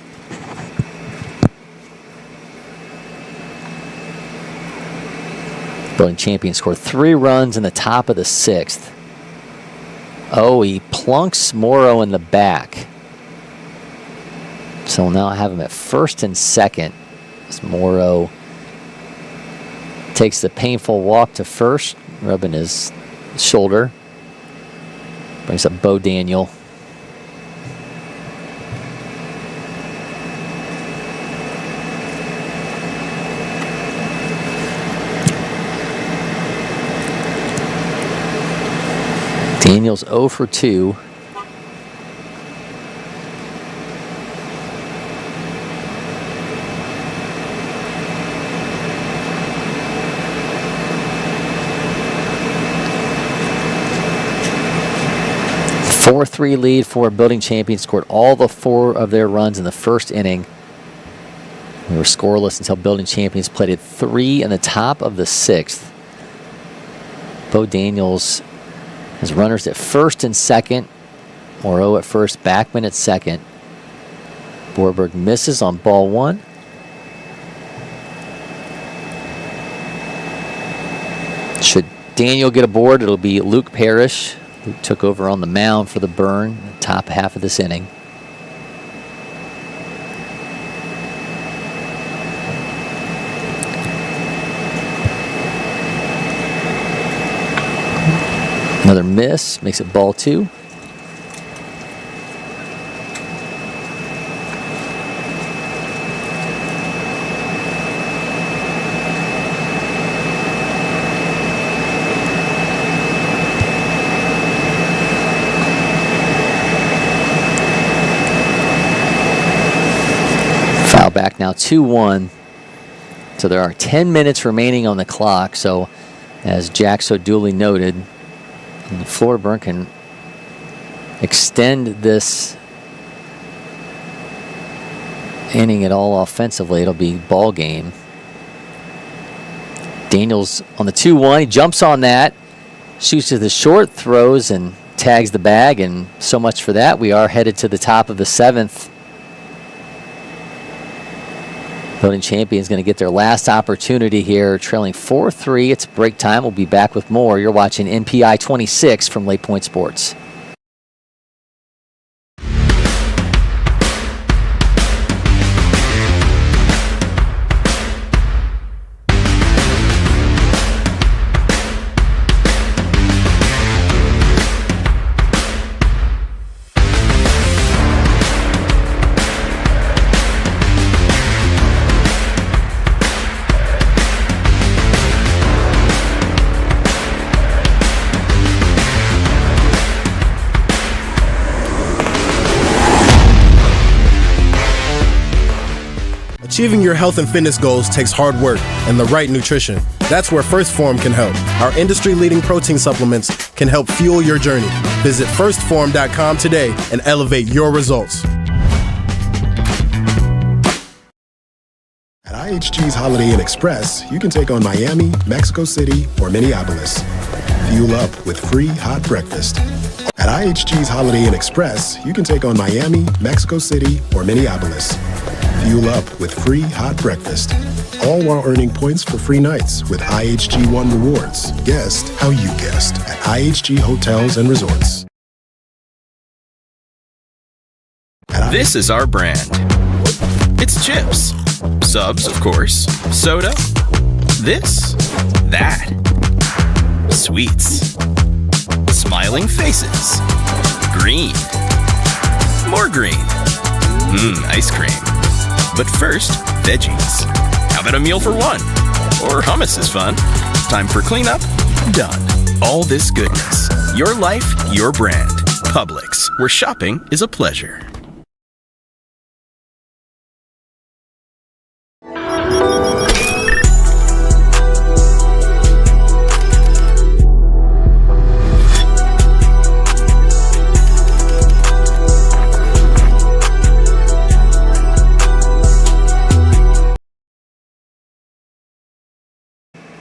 Building champions scored 3 runs in the top of the 6th. Oh, he plunks Morrow in the back. So we'll now have him at first and second as Morrow takes the painful walk to first, rubbing his shoulder. Brings up Bo Daniel. Daniel's 0 for 2. A 4-3 lead for Building Champions. Scored all the 4 of their runs in the first inning. We were scoreless until Building Champions played at 3 in the top of the 6th. Bo Daniels has runners at first and second. Morrow at first, Backman at second. Borberg misses on ball 1. Should Daniel get aboard, it'll be Luke Parrish, who took over on the mound for the Burn, the top half of this inning. Another miss, makes it ball 2. Foul back now, 2-1. So there are 10 minutes remaining on the clock. So as Jack so duly noted, the Florida Burn can extend this inning at all offensively. It'll be ball game. Daniels on the 2-1. He jumps on that, shoots to the short, throws, and tags the bag. And so much for that. We are headed to the top of the 7th. Building Champions going to get their last opportunity here, trailing 4-3. It's break time. We'll be back with more. You're watching NPI 26 from LakePoint Sports. Achieving your health and fitness goals takes hard work and the right nutrition. That's where First Form can help. Our industry-leading protein supplements can help fuel your journey. Visit firstform.com today and elevate your results. At IHG's Holiday Inn Express, you can take on Miami, Mexico City, or Minneapolis. Fuel up with free hot breakfast. At IHG's Holiday Inn Express, you can take on Miami, Mexico City, or Minneapolis. Fuel up with free hot breakfast, all while earning points for free nights with IHG One Rewards. Guest how you guessed at IHG Hotels and Resorts. This is our brand. It's chips. Subs, of course. Soda. This. That. Sweets. Smiling faces. Green. More green. Ice cream. But first, veggies. How about a meal for one? Or hummus is fun. Time for cleanup? Done. All this goodness. Your life, your brand. Publix, where shopping is a pleasure.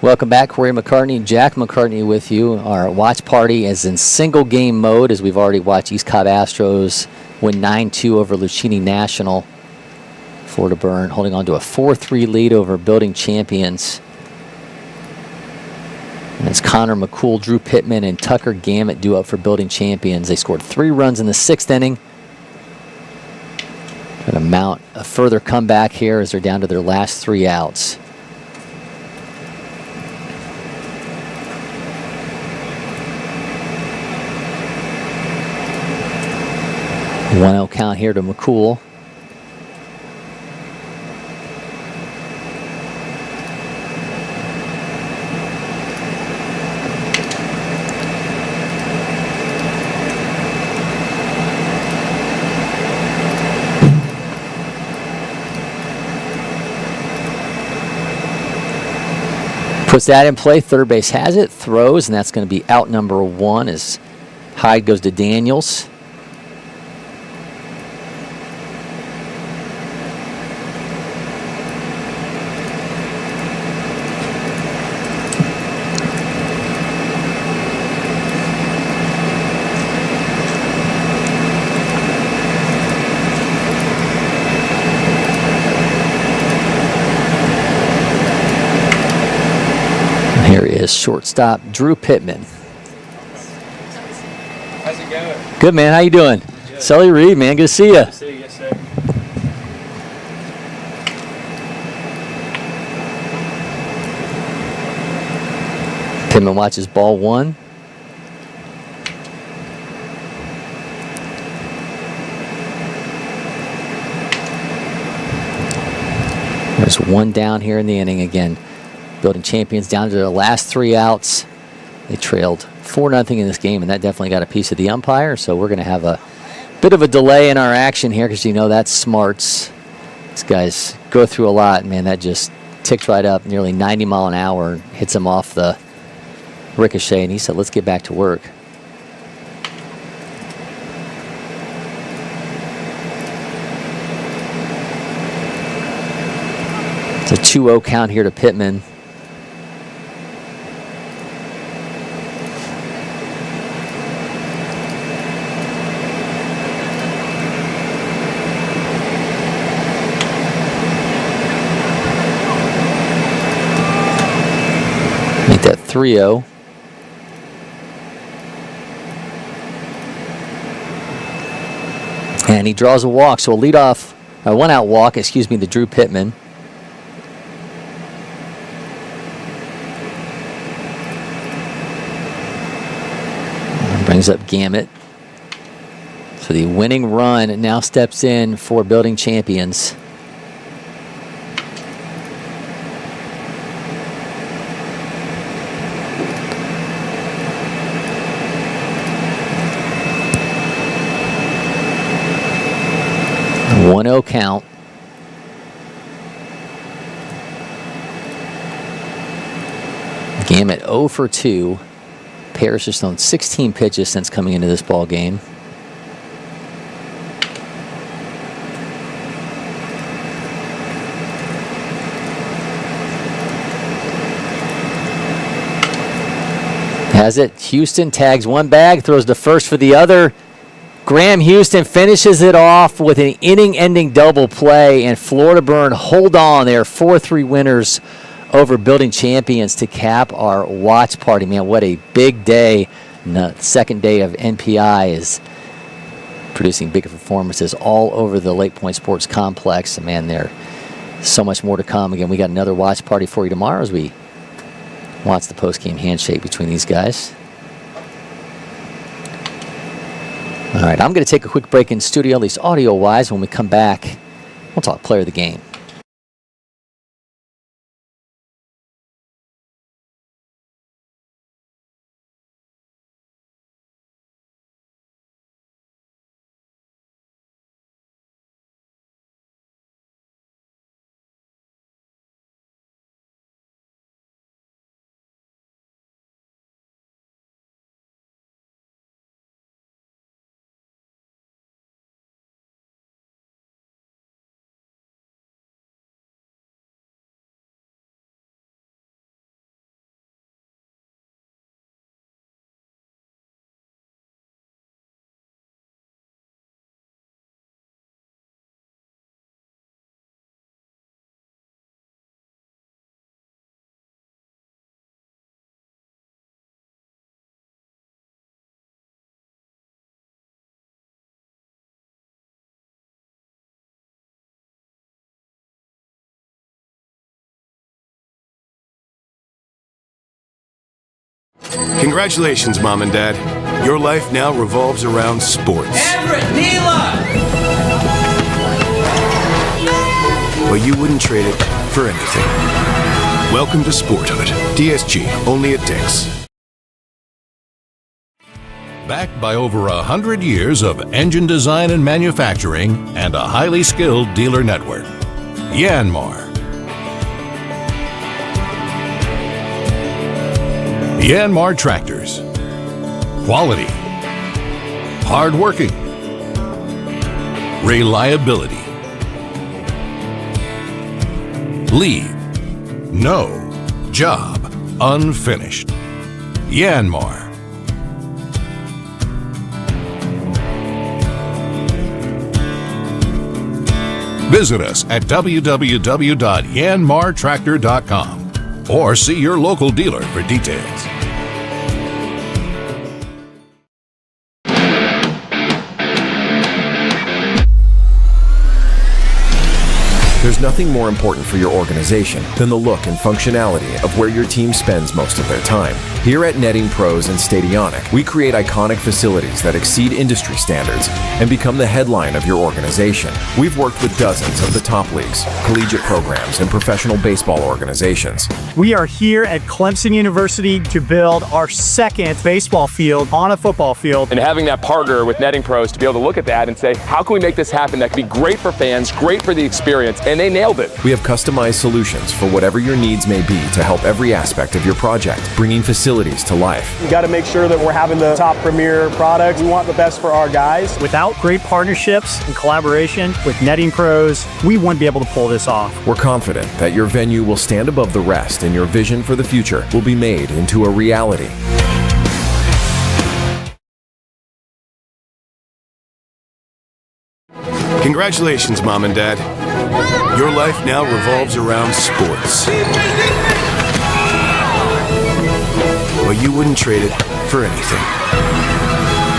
Welcome back, Cory McCartney and Jack McCartney with you. Our watch party is in single game mode as we've already watched East Cobb Astros win 9-2 over Luccini National. Florida Burn holding on to a 4-3 lead over building champions. And it's Connor McCool, Drew Pittman, and Tucker Gammett due up for building champions. They scored 3 runs in the 6th inning. Going to mount a further comeback here as they're down to their last 3 outs. 1-0 count here to McCool. Puts that in play. Third base has it. Throws, and that's going to be out number 1 as Hyde goes to Daniels. Here is shortstop Drew Pittman. How's it going? Good, man. How you doing? Good. Sully Reed, man. Good to see you. Good to see you, yes, sir. Pittman watches ball 1. There's 1 down here in the inning again. Building champions down to their last 3 outs. They trailed 4-0 in this game, and that definitely got a piece of the umpire. So we're going to have a bit of a delay in our action here because you know that's smarts. These guys go through a lot, man. That just ticked right up, nearly 90 mile an hour, hits him off the ricochet, and he said, let's get back to work. It's a 2-0 count here to Pittman. Make that 3-0. And he draws a walk, so a leadoff, a 1-out walk, to Drew Pittman. Brings up Gammett. So the winning run now steps in for building champions. A 1-0 count. Gammett 0 for 2. Parrish has thrown 16 pitches since coming into this ball game. Has it. Houston tags one bag, throws the first for the other. Graham Houston finishes it off with an inning-ending double play, and Florida Burn hold on. They are 4-3 winners over building champions to cap our watch party. Man, what a big day. And the second day of NPI is producing big performances all over the LakePoint Sports complex. And man, there's so much more to come. Again, we got another watch party for you tomorrow as we watch the post-game handshake between these guys. All right, I'm going to take a quick break in studio, at least audio-wise. When we come back, we'll talk player of the game. Congratulations, Mom and Dad. Your life now revolves around sports. Everett, Neela! But you wouldn't trade it for anything. Welcome to Sporthood. DSG, only at Dick's. Backed by over 100 years of engine design and manufacturing and a highly skilled dealer network. Yanmar. Yanmar Tractors. Quality. Hardworking. Reliability. Leave no job unfinished. Yanmar. Visit us at www.yanmartractor.com or see your local dealer for details. There's nothing more important for your organization than the look and functionality of where your team spends most of their time. Here at Netting Pros and Stadionic, we create iconic facilities that exceed industry standards and become the headline of your organization. We've worked with dozens of the top leagues, collegiate programs, and professional baseball organizations. We are here at Clemson University to build our second baseball field on a football field. And having that partner with Netting Pros to be able to look at that and say, how can we make this happen that can be great for fans, great for the experience, and they nailed it. We have customized solutions for whatever your needs may be to help every aspect of your project, bringing facilities to life. We got to make sure that we're having the top premier product. We want the best for our guys. Without great partnerships and collaboration with Netting Pros, we wouldn't be able to pull this off. We're confident that your venue will stand above the rest and your vision for the future will be made into a reality. Congratulations, Mom and Dad. Your life now revolves around sports. But you wouldn't trade it for anything.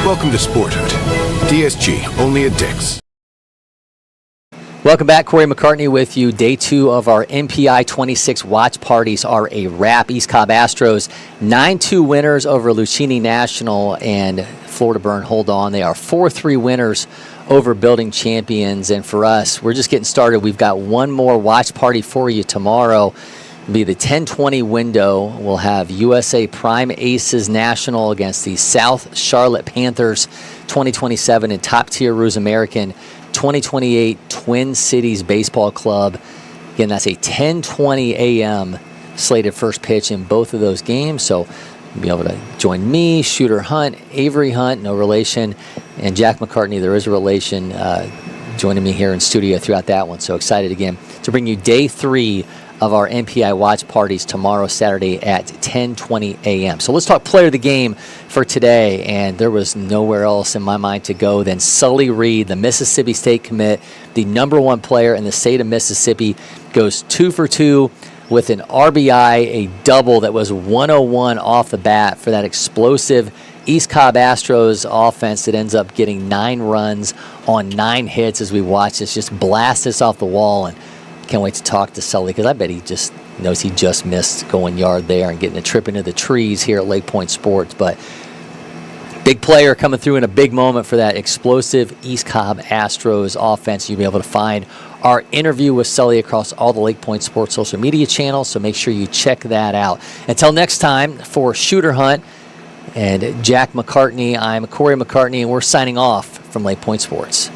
Welcome to Sporthood. DSG, only at Dick's. Welcome back. Cory McCartney with you. Day 2 of our NPI 26 watch parties are a wrap. East Cobb Astros, 9-2 winners over Luccini National, and Florida Burn hold on. They are 4-3 winners over building champions. And for us, we're just getting started. We've got one more watch party for you tomorrow. It'll be the 10:20 window. We'll have USA Prime Aces National against the South Charlotte Panthers 2027 and Top Tier Ruse American 2028 Twin Cities Baseball Club. Again, that's a 10:20 a.m. slated first pitch in both of those games. So you'll be able to join me, Shooter Hunt, Avery Hunt, no relation, and Jack McCartney, there is a relation, joining me here in studio throughout that one. So excited again to bring you day 3 of our NPI watch parties tomorrow, Saturday at 10:20 a.m. So let's talk player of the game for today. And there was nowhere else in my mind to go than Sully Reed, the Mississippi State commit, the #1 player in the state of Mississippi, goes 2 for 2 with an RBI, a double that was 101 off the bat for that explosive East Cobb Astros offense that ends up getting 9 runs on 9 hits as we watch this just blast this off the wall. And can't wait to talk to Sully because I bet he just knows he just missed going yard there and getting a trip into the trees here at LakePoint Sports. But big player coming through in a big moment for that explosive East Cobb Astros offense. You'll be able to find our interview with Sully across all the LakePoint Sports social media channels, so make sure you check that out. Until next time, for Shooter Hunt and Jack McCartney, I'm Cory McCartney, and we're signing off from LakePoint Sports.